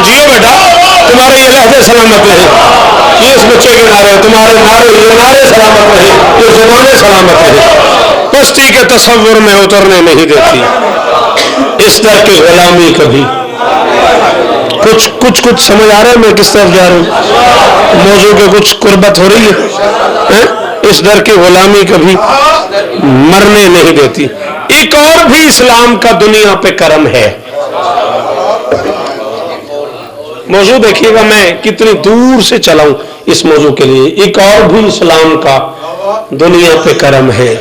جیو بیٹا تمہارے یہ لہجے سلامت رہے یہ اس بچے کے نعرے تمہارے نعرے یہ نعرے سلامت رہے یہ زبانیں سلامت رہے پستی کے تصور میں اترنے نہیں دیتی اس در کی غلامی کبھی کچھ سمجھ آ رہا ہے میں کس طرف جا رہا ہوں موضوع کے کچھ قربت ہو رہی ہے اس در کی غلامی کبھی مرنے نہیں دیتی ایک اور بھی اسلام کا دنیا پہ کرم ہے موضوع دیکھیے گا میں کتنی دور سے چلاؤں اس موضوع کے لیے ایک اور بھی اسلام کا دنیا پہ کرم ہے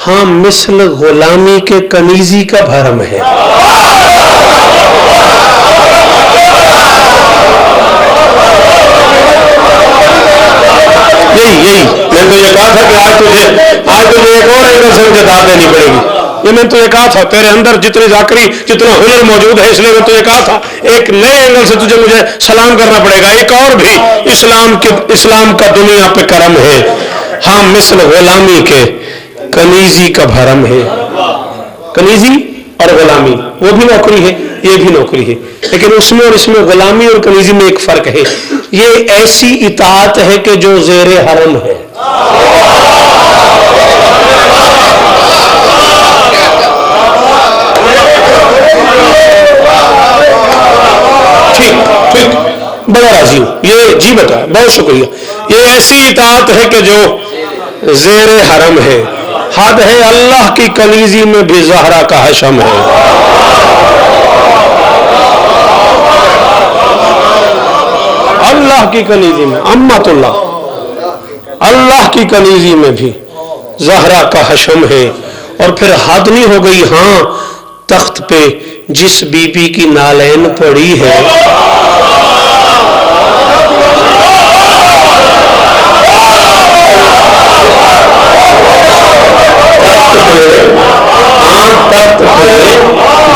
ہاں مثل غلامی کے کنیزی کا بھرم ہے یہی میں تو یہ کہا تھا کہ آج تجھے ایک اور اینگل سے مجھے داد دینی پڑے گی یہ میں تو یہ کہا تھا تیرے اندر جتنی ذاکری جتنا ہنر موجود ہے اس لیے میں تو یہ کہا تھا ایک نئے اینگل سے تجھے مجھے سلام کرنا پڑے گا ایک اور بھی اسلام کا دنیا پہ کرم ہے ہاں مثل غلامی کے کنیزی کا بھرم ہے کنیزی اور غلامی وہ بھی نوکری ہے یہ بھی نوکری ہے لیکن اس میں اور اس میں غلامی اور کنیزی میں ایک فرق ہے یہ ایسی اطاعت ہے کہ جو زیر حرم ہے ٹھیک بڑا راضی ہوں یہ جی بیٹا بہت شکریہ یہ ایسی اطاعت ہے کہ جو زیر حرم ہے حد ہے اللہ کی کنیزی میں بھی زہرا کا حشم ہے اللہ کی کنیزی میں امت اللہ کی کنیزی میں بھی زہرا کا حشم ہے اور پھر حد نہیں ہو گئی ہاں تخت پہ جس بی بی کی نالین پڑی ہے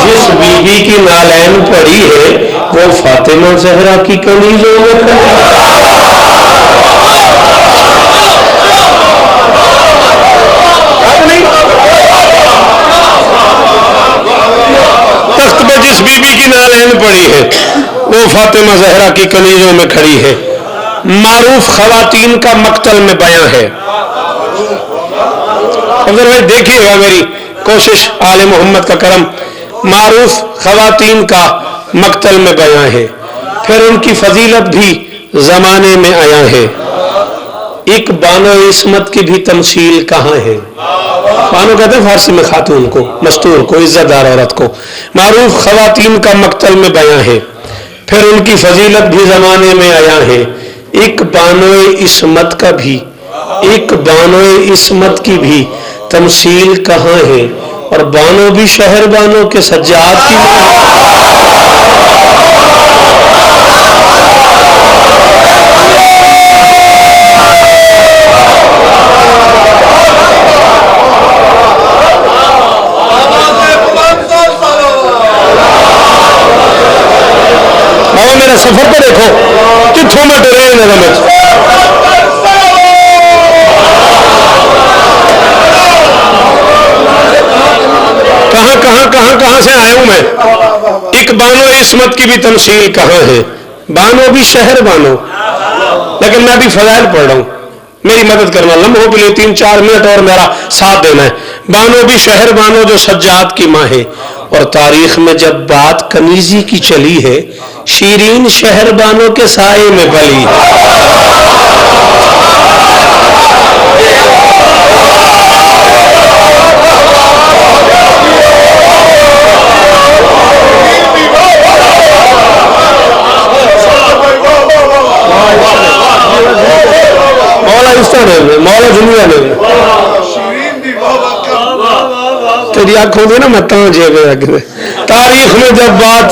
جس بی بی کی نالین پڑی ہے وہ فاطمہ زہرا کی کنیزوں میں تخت پہ جس بی بی کی نالین پڑی ہے وہ فاطمہ زہرا کی کنیزوں میں کھڑی ہے معروف خواتین کا مقتل میں بیان ہے اگر بھائی دیکھیے گا میری کوشش آل محمد کا کرم معروف خواتین کا مقتل میں بیان ہے پھر ان کی فضیلت بھی زمانے میں آیا ہے ایک بانو عصمت کی بھی تمثیل کہاں ہے بانو کہتے ہیں فارسی میں خاتون کو مستور کو عزت دار عورت کو معروف خواتین کا مقتل میں بیان ہے پھر ان کی فضیلت بھی زمانے میں آیا ہے ایک بانو عصمت کا بھی ایک بانو عصمت کی بھی تمثیل کہاں ہے اور بانو بھی شہر بانو کے سجاد کی میرا سفر پہ دیکھو کتوں میں ٹرین نظم کہاں سے آیا ہوں میں ایک بانو عصمت کی بھی تمثیل کہاں ہے بانو بھی شہر بانو لیکن میں بھی فضائل پڑھ رہا ہوں میری مدد کرنا لمحوں کے لیے 3-4 منٹ اور میرا ساتھ دینا ہے. بانو بھی شہر بانو جو سجاد کی ماں ہے. اور تاریخ میں جب بات کنیزی کی چلی ہے شیرین شہر بانو کے سائے میں پلی. مولا دنیا میں تیری آنکھ ہوگی نا میں تاریخ میں جب بات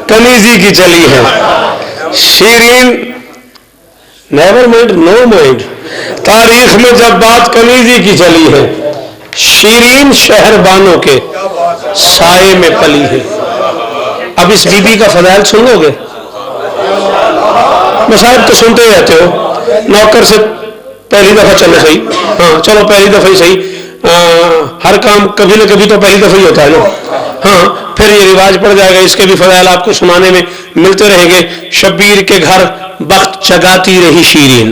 کنیزی کی چلی ہے شیرین نیور مائنڈ نو مائنڈ. تاریخ میں جب بات کنیزی کی چلی ہے شیرین شہر بانوں کے سائے میں پلی ہے. اب اس بی بی کا فضائل سن لو گے؟ مصائب تو سنتے ہی رہتے ہو. نوکر سے پہلی دفعہ چلو صحیح, ہاں چلو پہلی دفعہ ہی صحیح, ہر کام کبھی نہ کبھی تو پہلی دفعہ ہی ہوتا ہے نا. ہاں پھر یہ رواج پڑ جائے گا. اس کے بھی فضائل آپ کو سنانے میں ملتے رہیں گے. شبیر کے گھر بخت جگاتی رہی شیرین.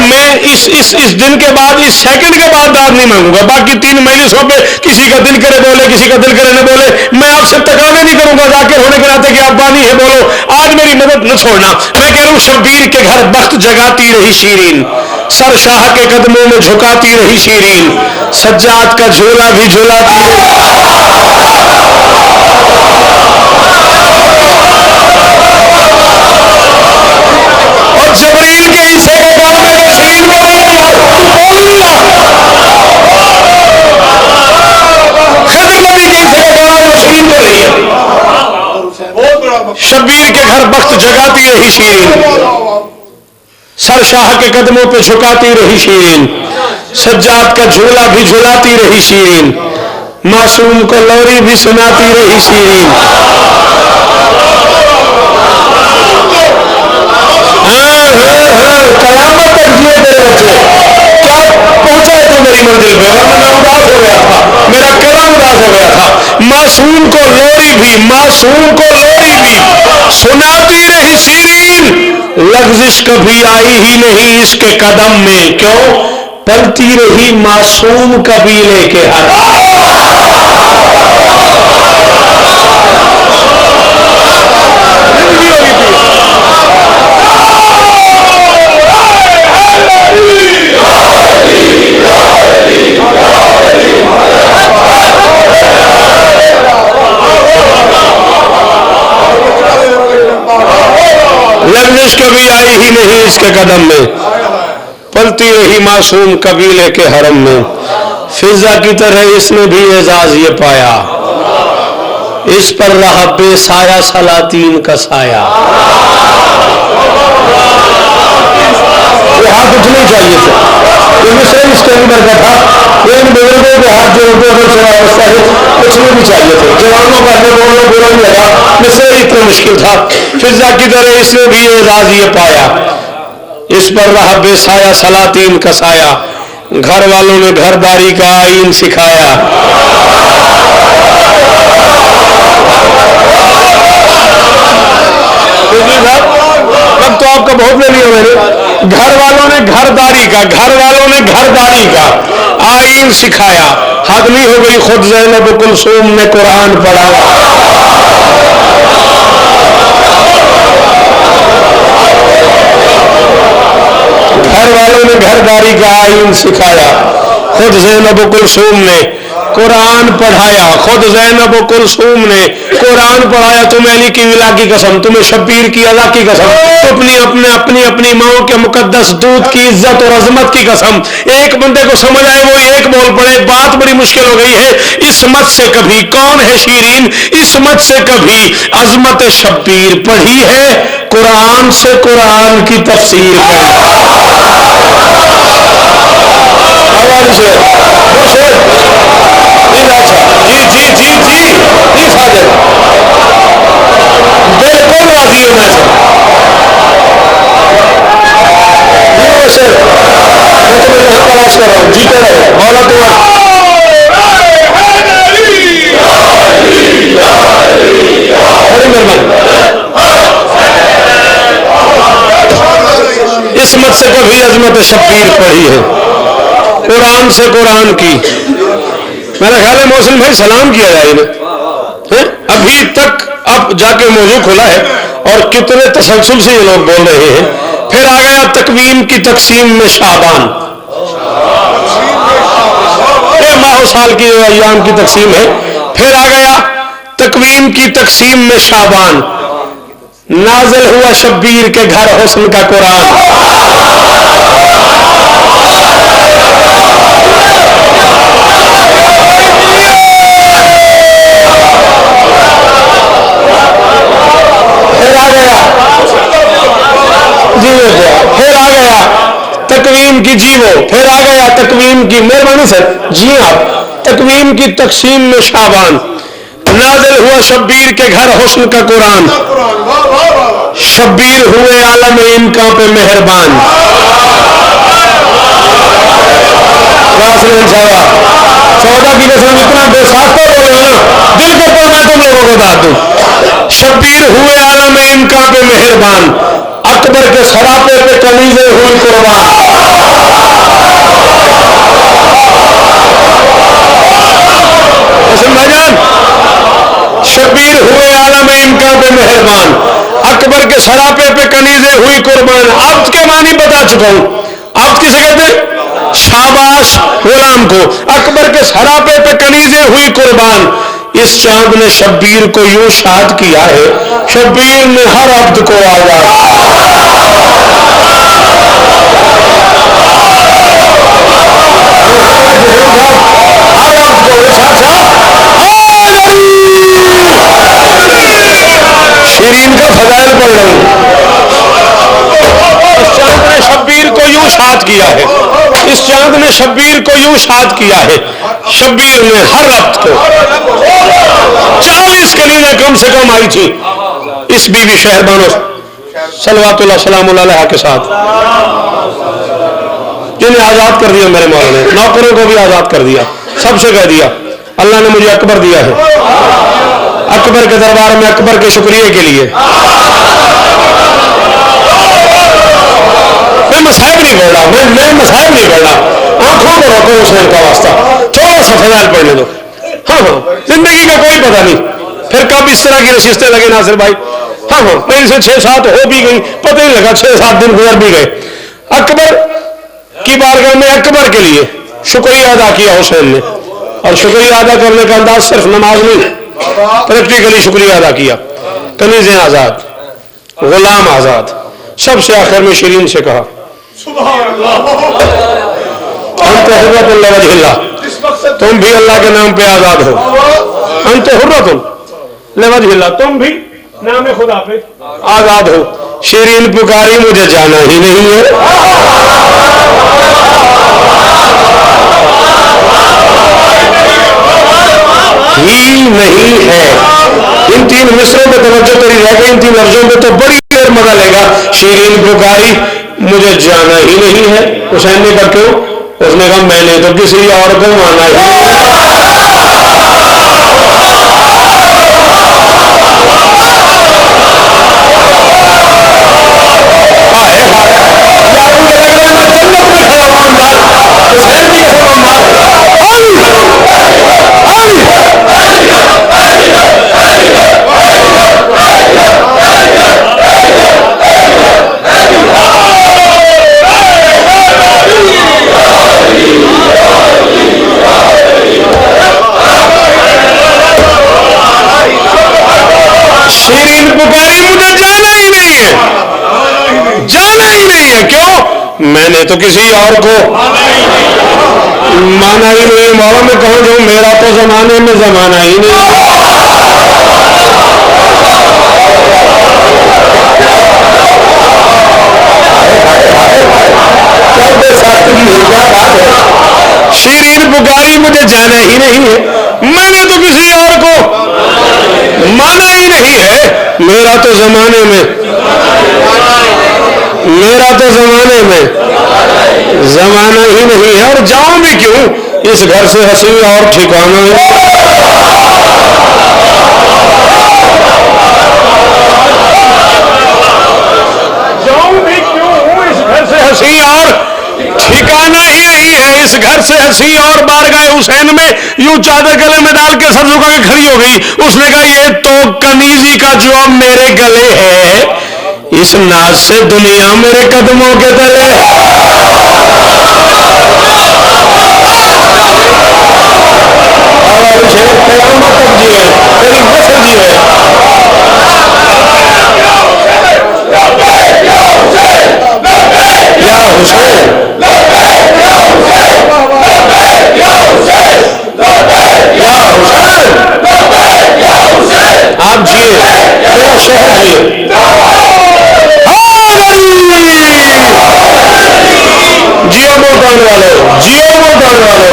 میں اس دن کے بعد اس سیکنڈ کے بعد داد نہیں مانگوں گا. باقی 3 مجلسوں پہ کسی کا دل کرے بولے کسی کا دل کرے نہ بولے, میں آپ سے تقاضے نہیں کروں گا ذاکر ہونے کے ناطے کہ آپ بانی ہے بولو. آج میری مدد نہ چھوڑنا. میں کہہ رہا ہوں شبیر کے گھر بخت جگاتی رہی شیرین, سر شاہ کے قدموں میں جھکاتی رہی شیرین, سجاد کا جھولا بھی جھولاتی رہی. اور جبریل کے حصے کے گھر میں نشین ہو رہی ہے. خضر نبی کے حصے کے گھر میں نشین ہو رہی ہے. شبیر کے گھر بخت جگاتی رہی شیرین, سر شاہ کے قدموں پہ جھکاتی رہی شیرین, سجاد کا جھولا بھی جھولاتی رہی شیرین, معصوم کو لوری بھی سناتی رہی شیرین. قیامت تک جیے میرے بچے, کیا پہنچا ہے تو میری منزل پہ, ورنہ میں اداس ہو گیا تھا, میرا کلام اداس ہو گیا تھا. معصوم کو لوری بھی سناتی رہی شیرین, لغزش کبھی آئی ہی نہیں اس کے قدم میں, کیوں پلتی رہی معصوم قبیلے کے حرم. لغزش کبھی آئی ہی نہیں اس کے قدم میں, پلتی رہی معصوم قبیلے کے حرم میں. فضا کی طرح اس نے بھی اعزاز یہ پایا, اس پر رہا بے سایہ سلاطین کا سایہ. یہ ہاتھ اٹھنے چاہیے تھے, یہ مصر اس کے اندر کا تھا. ان بزرگوں کے ہاتھ جو اردو اگر چلا رستا ہے اٹھنے بھی چاہیے تھے. جوانوں کا اپنے بولنے برا نہیں لگا, مصر اتنا مشکل تھا. فضا کی طرح اس نے بھی اعزاز یہ پایا, اس پر رہا بے سایہ سلاطین کا سایہ. گھر والوں نے گھر داری کا آئین سکھایا. اب تو آپ کا بہت لے لیا میں نے. گھر والوں نے گھر داری کا آئین سکھایا. حد نہیں ہو گئی, خود زینب کلثوم نے قرآن پڑھا. گھر والوں نے گھر داری کا آئین سکھایا, خود زینب کلثوم نے قرآن پڑھایا. خود زینب کلثوم نے قرآن پڑھایا. تمہیں علی کی ولا کی قسم, تمہیں شبیر کی ادا کی قسم, اپنی ماؤں کے مقدس دودھ کی عزت اور عظمت کی قسم. ایک بندے کو سمجھ آئے وہ ایک بول پڑے. بات بڑی مشکل ہو گئی ہے. عصمت سے کبھی کون ہے شیرین, عصمت سے کبھی عظمت شبیر پڑھی ہے, قرآن سے قرآن کی تفسیر پڑھی. بالکل راضی ہوں میں سر, میں تمہیں تلاش کر رہا ہوں, جیتے رہے مولا تمہارا. سے کبھی عظمت شبیر پڑھی ہے؟ قرآن سے قرآن کی. میرا خیال ہے محسن بھائی سلام کیا جائے نا. ابھی تک اب جا کے موضوع کھلا ہے اور کتنے تسلسل سے یہ لوگ بول رہے ہیں. پھر آ گیا تقویم کی تقسیم میں شعبان. یہ ماہ و سال کی ایام کی تقسیم ہے. پھر آ گیا تقویم کی تقسیم میں شعبان. نازل ہوا شبیر کے گھر حسن کا قرآن. پھر آ گیا جیو. پھر آ گیا تقویم کی جیو. پھر آ گیا تقویم کی مہربانی سر جی ہاں تقویم کی تقسیم میں شعبان. نازل ہوا شبیر کے گھر حسن کا قرآن. شبیر ہوئے عالم امکان پہ مہربان. راسل صاحب 14 کی قسم اتنا بے ساختہ بولے نا دل کو پر میں تم لوگوں کو بات دوں. شبیر ہوئے عالم امکان پہ مہربان. اکبر کے سراپے پہ کنیزیں ہوئی قربان. حسن بھائی جان شبیر ہوئے عالم امکان پہ مہربان. اکبر کے سراپے پہ کنیزیں ہوئی قربان. عبد کے معنی بتا چکا ہوں. عبد کسے کہتے ہیں؟ شاباش غلام کو. اکبر کے سراپے پہ کنیزیں ہوئی قربان. اس چاند نے شبیر کو یوں شاد کیا ہے شبیر نے ہر عبد کو آزاد. شیرین کا فضائل پڑھ رہا ہوں. اس چاند نے شبیر کو یوں شاد کیا ہے. اس چاند نے شبیر کو یوں شاد کیا ہے شبیر نے ہر عبد کو. 40 کنیزیں کم سے کم آئی تھی اس بی بی شہربانو صلوات اللہ سلام اللہ علیہ کے ساتھ جنہیں آزاد کر دیا میرے مولا نے. نوکروں کو بھی آزاد کر دیا. سب سے کہہ دیا اللہ نے مجھے اکبر دیا ہے. اکبر کے دربار میں اکبر کے شکریہ کے لیے میں مصائب نہیں پڑھ رہا. میں مصائب نہیں پڑھ رہا. آنکھوں کو روکو حسین کا واسطہ. تھوڑا سا فضائل پڑھنے دو. ہاں زندگی کا کوئی پتہ نہیں پھر کب اس طرح کی نشستیں لگے ناصر بھائی. ہاں پہلے سے 6-7 ہو بھی گئی پتہ نہیں لگا 6-7 دن گزر بھی گئے. اکبر کی بارگاہ میں اکبر کے لیے شکریہ ادا کیا حسین نے. اور شکریہ ادا کرنے کا انداز صرف نماز نہیں پریکٹیکلی شکریہ ادا کیا. کنیزیں آزاد غلام آزاد. سب سے آخر میں شیرین سے کہا انت حرۃ لوجہ اللہ تم بھی اللہ کے نام پہ آزاد ہو. انت حرۃ لوجہ اللہ تم بھی نام خدا پہ آزاد ہو. شیرین پکاری مجھے جانا ہی نہیں ہے. ہی نہیں ہے. ان 3 مصروں پہ توجہ تیری رہ گئی. ان 3 لفظوں پہ تو بڑی دیر مزہ لے گا. شیرین پکاری مجھے جانا ہی نہیں ہے. حسین نے کہا کیوں؟ اس نے کہا میں نے تو کسی اور کو مانا ہی نہیں. شیرین پکاری مجھے جانا ہی نہیں ہے. جانا ہی نہیں ہے. کیوں؟ میں نے تو کسی اور کو مانا ہی نہیں. مولا میں کہوں جو میرا تو زمانے میں زمانہ ہی نہیں. شیرین پکاری مجھے جانا ہی نہیں ہے. میں نے تو کسی اور کو مانا ہی نہیں ہے. میرا تو زمانے میں زمانہ ہی نہیں ہے. اور جاؤں بھی کیوں؟ اس گھر سے ہنسی اور ٹھکانا ہے. جاؤں بھی کیوں؟ اس گھر سے ہنسی اس گھر سے ہنسی اور بارگاہ حسین میں یوں چادر گلے میں ڈال کے سر جھکا کے کھڑی ہو گئی. اس نے کہا یہ تو کنیزی کا جو اب میرے گلے ہے, اس ناز سے دنیا میرے قدموں کے تلے ہے. قیامت تک جیے, تیری نسل جیے. یا حسین آپ جیے, میرا شہر جیے. جیو ملتان والے, جیو ملتان والے,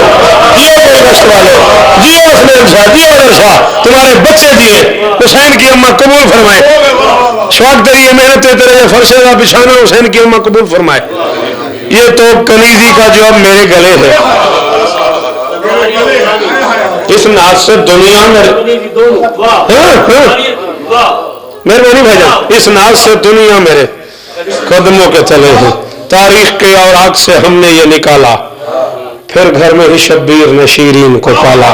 جیو گلگشت والے, جیو حسنین شاہ, جیو حضر شاہ, تمہارے بچے دیے. حسین کی اماں قبول فرمائے. شوق تیری یہ محنت ہے, تیرے فرشے کا بچھانا, حسین کی اماں قبول فرمائے. یہ تو کنیزی کا جو اب میرے گلے ہے, اس ناز سے دنیا میں مہربانی بھائی جان, اس ناز سے دنیا میرے قدموں کے تلے ہیں. تاریخ کے اوراق سے ہم نے یہ نکالا, پھر گھر میں ہی شبیر نے شیرین کو پالا.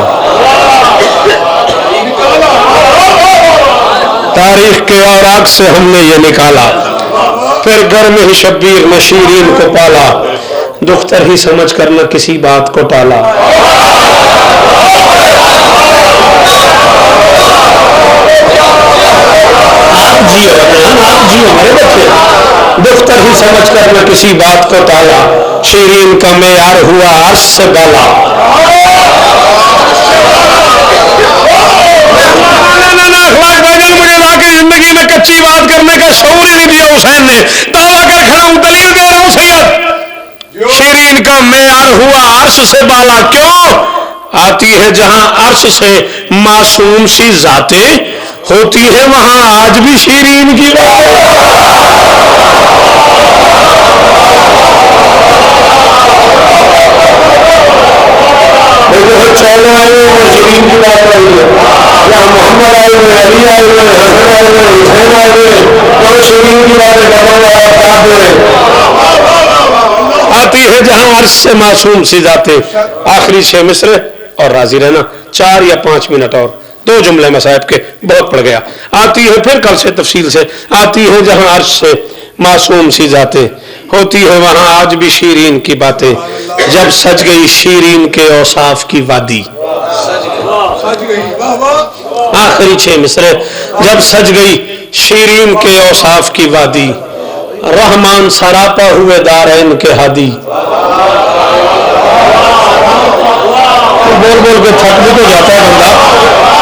تاریخ کے اوراق سے ہم نے یہ نکالا, پھر گھر میں ہی شبیر نے شیرین کو پالا. دختر ہی سمجھ کر نہ کسی بات کو ٹالا. آپ جیو, آپ جیو میرے بچے. دختر ہی سمجھ کر نہ کسی بات کو ٹالا, شیرین کا معیار ہوا عرش سے بالا. مجھے واقعی زندگی میں کچی بات کرنے کا شعور ہی نہیں دیا حسین نے. دعویٰ کر کھڑا ہوں, دلیل دے رہا ہوں سید. شیرین کا معیار ہوا عرش سے بالا. کیوں؟ آتی ہے جہاں عرش سے معصوم سی ذاتیں, ہوتی ہے وہاں آج بھی شیرین کی بات. چولے آئے ہوئے شیرین کی بات آئی ہے, یا محمد آئے ہوئے, علی آئے ہوئے, حسن آئے ہوئے, حسین آئے ہوئے, تو شیرین کی بات ہے. آتی ہے جہاں عرش سے معصوم سی ذاتیں. آخری 6 مصرے اور راضی رہنا, 4 یا 5 منٹ اور 2 جملے مصائب کے, بہت پڑ گیا. آتی ہے پھر کل سے تفصیل سے. آتی ہے جہاں عرش سے معصوم سی ذاتیں, ہوتی ہے وہاں آج بھی شیرین کی باتیں. جب سج گئی شیرین کے اوصاف کی وادی. آخری 6 مصرے. جب سج گئی شیرین کے اوصاف کی وادی, رحمان سراپا ہوئے دارین کے ہادی. بول بول کے تھک بھی تو جاتا ہے بندہ,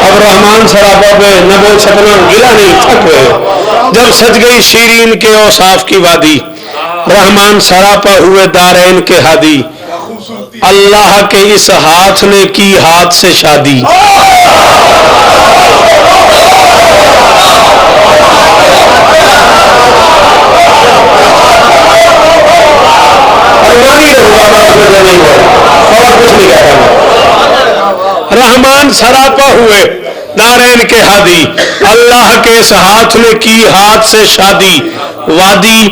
اب رحمان سراپا پہ نہ بول سکنا, گلا نہیں, تھک گئے. جب سج گئی شیرین کے اوصاف کی وادی, رحمان سراپا ہوئے دارین کے ہادی. اللہ کے اس ہاتھ نے کی ہاتھ سے شادی. رحمان سراپا ہوئے دارین کے ہادی, اللہ کے اس ہاتھ نے کی ہاتھ سے شادی. وادی,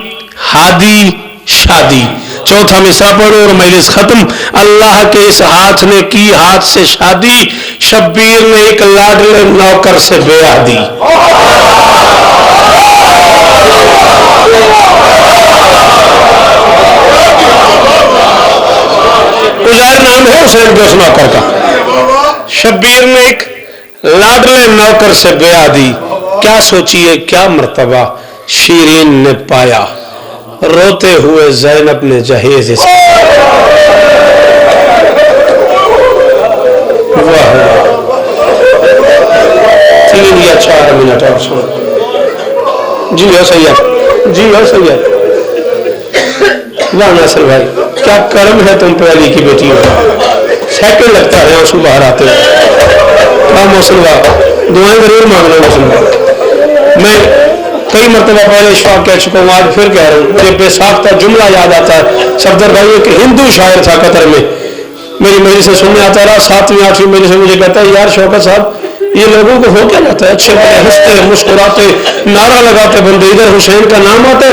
ہادی, شادی. چوتھا مصرع پڑھو اور مجلس ختم. اللہ کے اس ہاتھ نے کی ہاتھ سے شادی, شبیر نے ایک لاڈلے نوکر سے بیعہدی. ظاہر نام ہے حسین کے اس نوکر کا. شبیر نے ایک لاڈلے نوکر سے بیعہدی. کیا سوچیے کیا مرتبہ شیرین نے پایا, روتے ہوئے زینب نے جہیز اس واہ 3 یا 4 منٹ اور سن. جی ہو سید, جی ہو سید. واہ ناصر بھائی, کیا کرم ہے تم پہ علی کی بیٹی ہو. سیکنڈ لگتا ہے آنسو باہر آتے ہوئے. موسم دعائیں ضرور مانگنا. موسم میں کئی مرتبہ پہلے شوق کہہ چکا ہوں, آج پھر کہہ رہا ہوں. مجھے بے ساختہ جملہ یاد آتا ہے. صفدر بھائی ایک ہندو شاعر تھا قطر میں, میری مجلس سے سننے آتا رہا. 7ویں 8ویں مجلس سے مجھے کہتا ہے یار شوکت صاحب یہ لوگوں کو ہو کیا جاتا ہے, اچھے بڑے ہنستے مسکراتے نعرہ لگاتے بندے, ادھر حسین کا نام آتا ہے,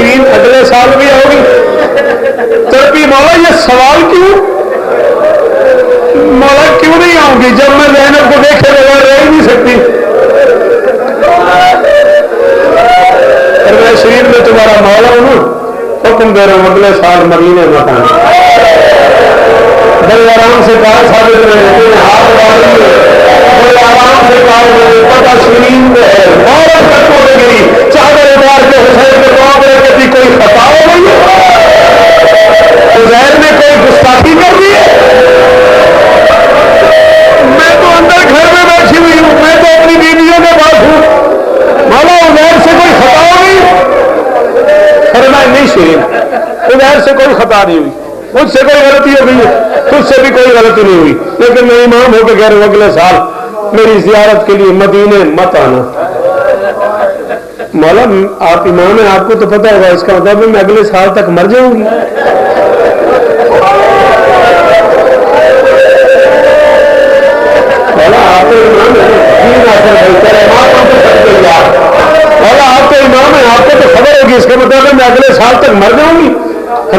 شرین اگلے سال بھی آؤ گی؟ تڑپی مولا یہ سوال کیوں؟ مولا کیوں نہیں آؤں گی جب میں زینب کو دیکھے بغیر رہ ہی نہیں سکتی؟ اور میں شرین میں تمہارا مولا ہوں، حکم دے رہا ہوں اگلے سال مدینے مت آنا۔ بڑے آرام سے کہا ثابت رہے، ہاتھ ڈالی، بڑے آرام سے کہا پتا شرین میں ہے، مولا تک ہو گئی چادر اتار کے حسین کے پاؤں پہ کہتی کوئی خطا ہو گئی ہے، عزیر نے کوئی گستاخی کر دی ہے؟ میں تو اندر گھر میں بیٹھی ہوئی ہوں، میں تو اپنی بیویوں کے پاس ہوں، مولا عزیر سے کوئی خطا ہو گئی؟ فرمایا نہیں شرین، عزیر سے کوئی خطا نہیں ہوئی، مجھ سے کوئی غلطی ہو گئی ہے، تجھ سے بھی کوئی غلطی نہیں ہوئی، لیکن میں امام ہو کے کہہ رہا ہوں اگلے سال میری زیارت کے لیے مدینے مت آنا۔ مولا آپ امام ہیں، آپ کو تو پتہ ہوگا، اس کا مطلب میں اگلے سال تک مر جاؤں گی؟ مولا آپ تو امام ہیں، مولا آپ تو امام ہیں، آپ کو تو خبر ہوگی، اس کا مطلب ہے میں اگلے سال تک مر جاؤں گی؟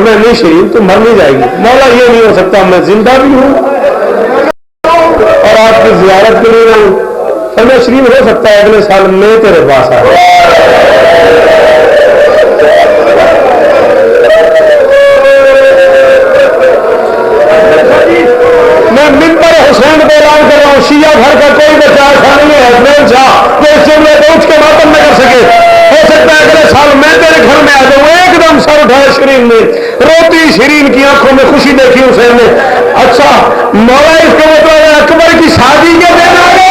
میں نہیں شرین تو مر نہیں جائے گی۔ مولا یہ نہیں ہو سکتا، میں زندہ بھی ہوں اور آپ کی زیارت کے لیے رہوں۔ میں شرین ہو سکتا ہے اگلے سال میں تیرے پاس آ میں ممبر حسین پہ اعلان کر رہا ہوں، شیعہ گھر کا کوئی بچہ ایسا نہیں ہے حسین شاہ جو اس جملے کو اٹھ کے ماتم نہ کر سکے۔ ہو سکتا ہے اگلے سال میں تیرے گھر میں آ جاؤں۔ ایک دم سر اٹھایا شرین نے، روتی شرین کی آنکھوں میں خوشی دیکھی حسین نے۔ اچھا مولا اس کا مطلب ہے اکبر کی شادی کے دن آ گئے؟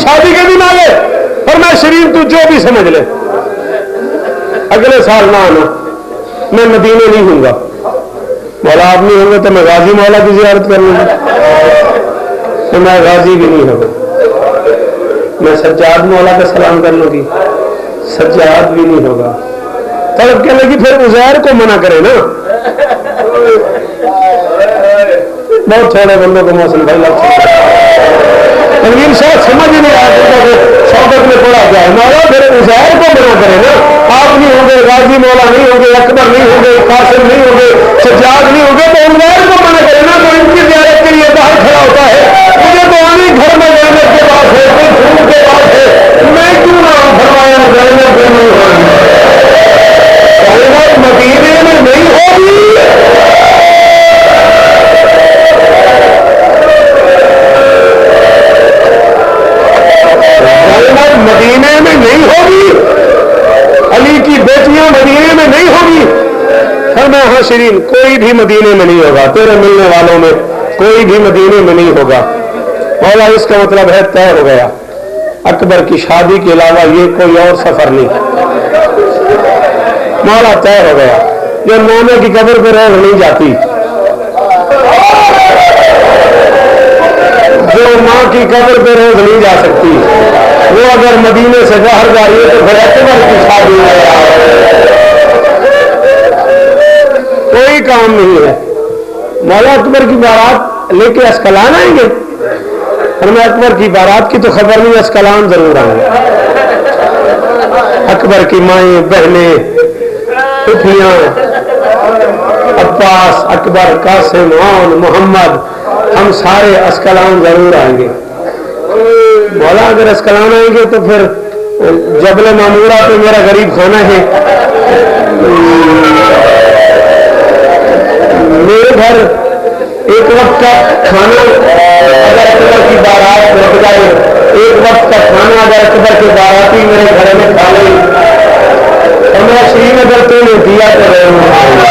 شادی کے دن آ گئے؟ اور میں شرین تو جو بھی سمجھ لے اگلے سال نہ آنا، میں مدینے نہیں ہوں گا۔ مولا آپ نہیں ہوں گے تو میں غازی مولا کی زیارت کر لوں گا، تو میں غازی بھی نہیں ہوگا۔ میں سجاد مولا کا سلام کر لوں گی، سجاد بھی نہیں ہوگا۔ طلب کہنے لگی پھر عزیر کو منع کرے نا۔ بہت تھوڑے بندوں کو محسن بھائی تنویر صاحب سمجھ ہی نہیں آیا شوکت میں پڑا جائے، مولا پھر عزیر کو منع کرے نا۔ آپ نہیں ہوں گے، غازی مولا نہیں ہوں گے، اکبر نہیں ہوں گے، قاسم نہیں ہوں گے، سجاد نہیں ہوں گے، تو عزیر کو منع کرے نا۔ تو ان کی زیارت کے لیے باہر کھڑا ہوتا ہے، مجھے تو آنی گھر میں زینب کے پاس ہے، کوئی پھول کے پاس ہے، میں کیوں نہ فرمایا زینب کو نہیں ہوگی؟ زینب مدینے میں نہیں ہوگی؟ مدینے میں نہیں ہوگی؟ علی کی بیٹیاں مدینے میں نہیں ہوگی؟ فرمایا ہاں شرین کوئی بھی مدینے میں نہیں ہوگا، تیرے ملنے والوں میں کوئی بھی مدینے میں نہیں ہوگا۔ مولا اس کا مطلب ہے طے ہو گیا، اکبر کی شادی کے علاوہ یہ کوئی اور سفر نہیں۔ مولا طے ہو گیا، جو نانے کی قبر پہ روز نہیں جاتی، جو ماں کی قبر پہ روز نہیں جا سکتی، وہ اگر مدینے سے باہر جا رہی ہے تو پھر اکبر کی شادی کوئی کام نہیں ہے۔ مولا اکبر کی بارات لے کے اسکلان آئیں گے؟ ہمیں اکبر کی بارات کی تو خبر نہیں، اسکلان ضرور آئیں گے۔ اکبر کی مائیں بہنیں پھپھیاں عباس اکبر قاسم عون محمد ہم سارے اسکلان ضرور آئیں گے۔ مولا اگر اسکلان آئیں گے تو پھر جبل معمورہ پہ میرا غریب خانہ ہے، میرے گھر ایک وقت کا کھانا اگر اکبر کی بارات رک جائے، ایک وقت کا کھانا اگر اکبر کے باراتی میرے گھر میں کھا لے، اور میں شری نگر تو نے دیا کر رہے ہوں۔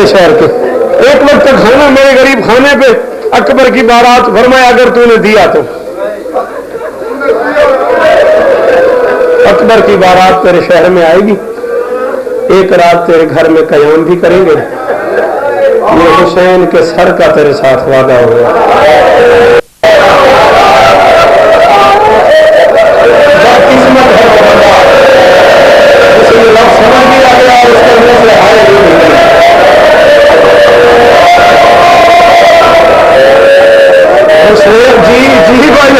اپنے شہر کے. ایک وقت کھانا میرے غریب خانے پہ اکبر کی بارات. فرمایا اگر تو نے دیا تو اکبر کی بارات تیرے شہر میں آئے گی, ایک رات تیرے گھر میں قیام بھی کریں گے. یہ حسین کے سر کا تیرے ساتھ وعدہ ہو گیا. قسمت ہے اسے لفظ سمجھ بھی آ گیا, اس کے منہ سے ہائے بھی نہیں گئی. جی بھائی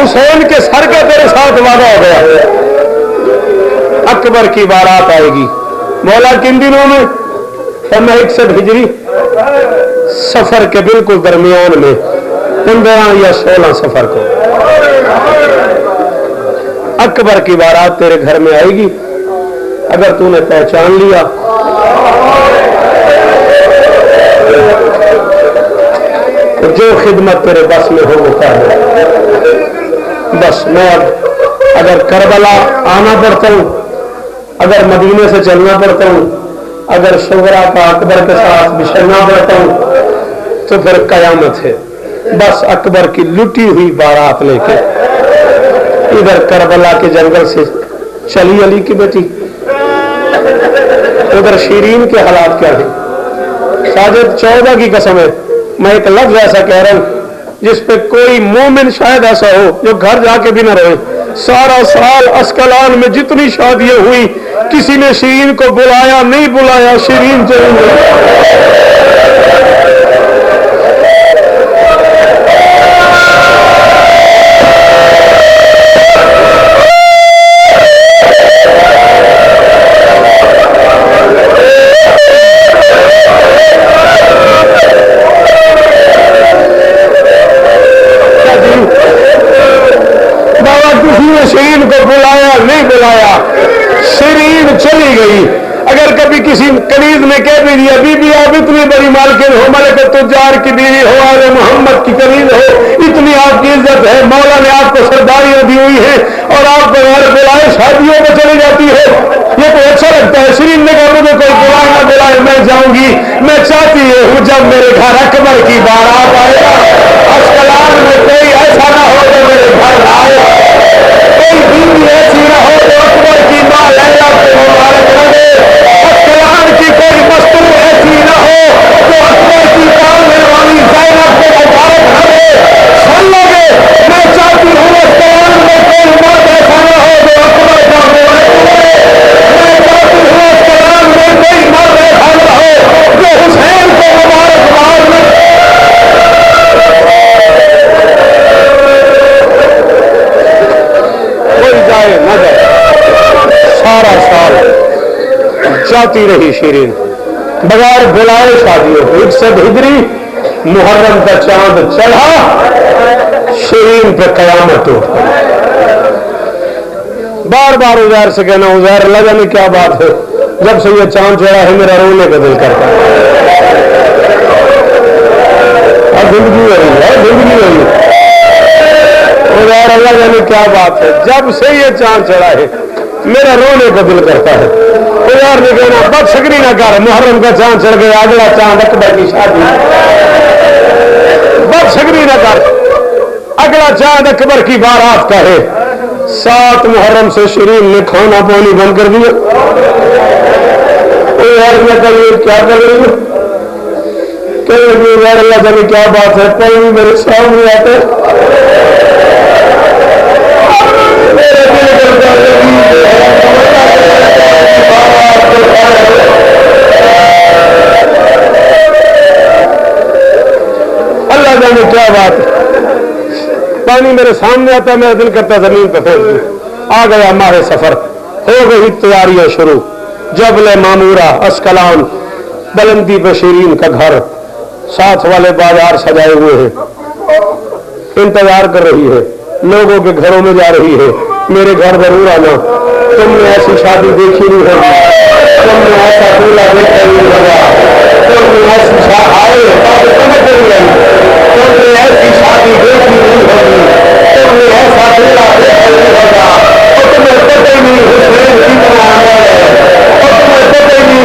حسین کے سر کا تیرے ساتھ وعدہ ہو گیا. اکبر کی بارات آئے گی. مولا کن دنوں میں؟ 61 ہجری سفر کے بالکل درمیان میں 15 یا 16 سفر کو اکبر کی بارات تیرے گھر میں آئے گی. اگر تو نے پہچان لیا تو جو خدمت تیرے بس میں ہو وہ کر. بس میں اب اگر کربلا آنا پڑتا ہوں, اگر مدینے سے چلنا پڑتا ہوں, اگر شغرا کا اکبر کے ساتھ بچھڑنا پڑتا ہوں تو پھر قیامت ہے. بس اکبر کی لٹی ہوئی بارات لے کے ادھر کربلا کے جنگل سے چلی علی کی بیٹی, ادھر شیرین کے حالات کیا ہیں. ساجد 14 کی قسم ہے, میں ایک لفظ ایسا کہہ رہا ہوں جس پہ کوئی مومن شاید ایسا ہو جو گھر جا کے بھی نہ رہے. سارا سال اسکلان میں جتنی شادیاں ہوئی کسی نے شیرین کو بلایا نہیں بلایا, شیرین شیرین کو بلایا نہیں بلایا, شیرین چلی گئی. اگر کبھی کسی کنیز نے کہہ بھی دیا بی بی آپ اتنی بڑی مالکن ہو, ملک تجار کی بیوی ہو, آل محمد کی کنیز ہو, اتنی آپ کی عزت ہے, مولا نے آپ کو سرداریاں دی ہوئی ہیں اور آپ بغیر بلائے شادیوں میں چلی جاتی ہو, یہ تو اچھا لگتا ہے. شیرین نے کہا مجھے کوئی بلائے نہ بلائے میں جاؤں گی. میں چاہتی ہوں جب میرے گھر اکبر کی بارات آئے گا اسکلان میں کوئی ایسا نہ ہو جو میرے گھر آئے, کوئی بیوی ایسی نہ ہو جو اکبر کی ماں لیلا کو مبارک نہ دے, اسکلان کی کوئی مستور ایسی نہ ہو جو اکبر کی تعمیر والی زینب کو مبارک نہ دے. سن لو گے, میں چاہتی ہوں اسکلان میں کوئی مرد ایسا نہ ہو جو اکبر کا مبارک نہ دے. میں چاہتی ہوں اسکلان میں کوئی مرد ایسا نہ ہو جو حسین کو مبارکباد نہ دے. جائے نہ جائے سارا سال جاتی رہی شیرین بغیر بلائے شادیوں. 61 ہجری محرم کا چاند چڑھا, شیرین پہ قیامت ہو. بار بار عزیر سے کہنا عزیر اللہ جانے کیا بات ہے, جب سے یہ چاند چڑھا ہے میرا رونے کا دل کرتا ہے. زندگی وہی ہے, زندگی وہی ہے. اللہ جانے کیا بات ہے, جب سے یہ چاند چڑھا ہے میرا رونے کا دل کرتا ہے. یار نے کہنا بدشگری نہ کر, محرم کا چاند چڑھ گیا, اگلا چاند اکبر کی شادی. بدشگری نہ کر, اگلا چاند اکبر کی بارات کا ہے. 7 محرم سے شیرین نے کھانا پانی بند کر دیا. یار میں کہیے کیا کر رہی ہوں, کہ یار اللہ جانے کیا بات ہے, پانی میرے سامنے آتے اللہ جانے کیا بات ہے. پانی میرے سامنے آتا, میرا دل کرتا زمین پہ پھینک دوں. آ گیا ماہ سفر, ہو گئی تیاریاں شروع. جبل مامورہ اسکلان, بلندی پہ شیرین کا گھر, ساتھ والے بازار سجائے ہوئے ہیں, انتظار کر رہی ہے, لوگوں کے گھروں میں جا رہی ہے. میرے گھر ضرور آنا, تم نے ایسی شادی دیکھی نہیں ہوگی, تم نے ایسا دولہا دیکھا نہیں ہوگا, تم نے ایسی شادی تم نے ایسی شادی دیکھی نہیں ہوگی, تم نے ایسا دولہا دیکھا نہیں ہوگا, اور تمہیں پتہ نہیں حسین کتنا آیا ہے, اور تمہیں پتہ نہیں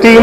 3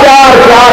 4-4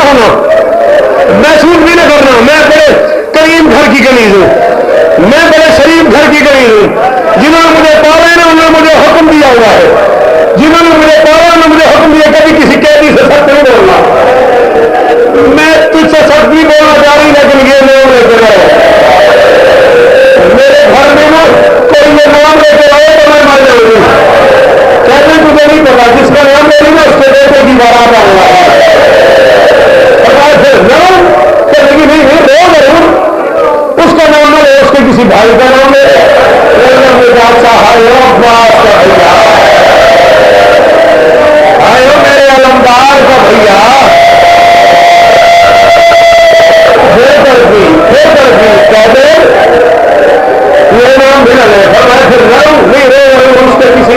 نہ ہونا، محسوس بھی نہ کرنا میں بڑے کریم گھر کی کنیز ہوں، میں بڑے شریف گھر کی کنیز ہوں. جنہوں نے مجھے پالا ہے نا انہوں نے مجھے حکم دیا ہوا ہے، جنہوں نے مجھے پالا انہوں نے مجھے حکم دیا کبھی کسی قیدی سے سخت نہیں بولنا. میں تجھ سے سخت بھی بولنا چاہ رہی لیکن یہ نام لے کے رہے میرے گھر میں نا کوئی یہ نام لے کے رہے تو میں مر جاؤں گی. کہتے تجھے نہیں پتا جس کا نام لے لی نا اس کے بیٹے کی بارات آنے والا ہے. نہیں رو ضرور اس کا نام لے اس کے کسی بھائی کا نام لے میرے علمدار کا بھیا کہہ دے یہ نام بھی نہ لے. میں پھر رہوں نہیں رو اس کے کسی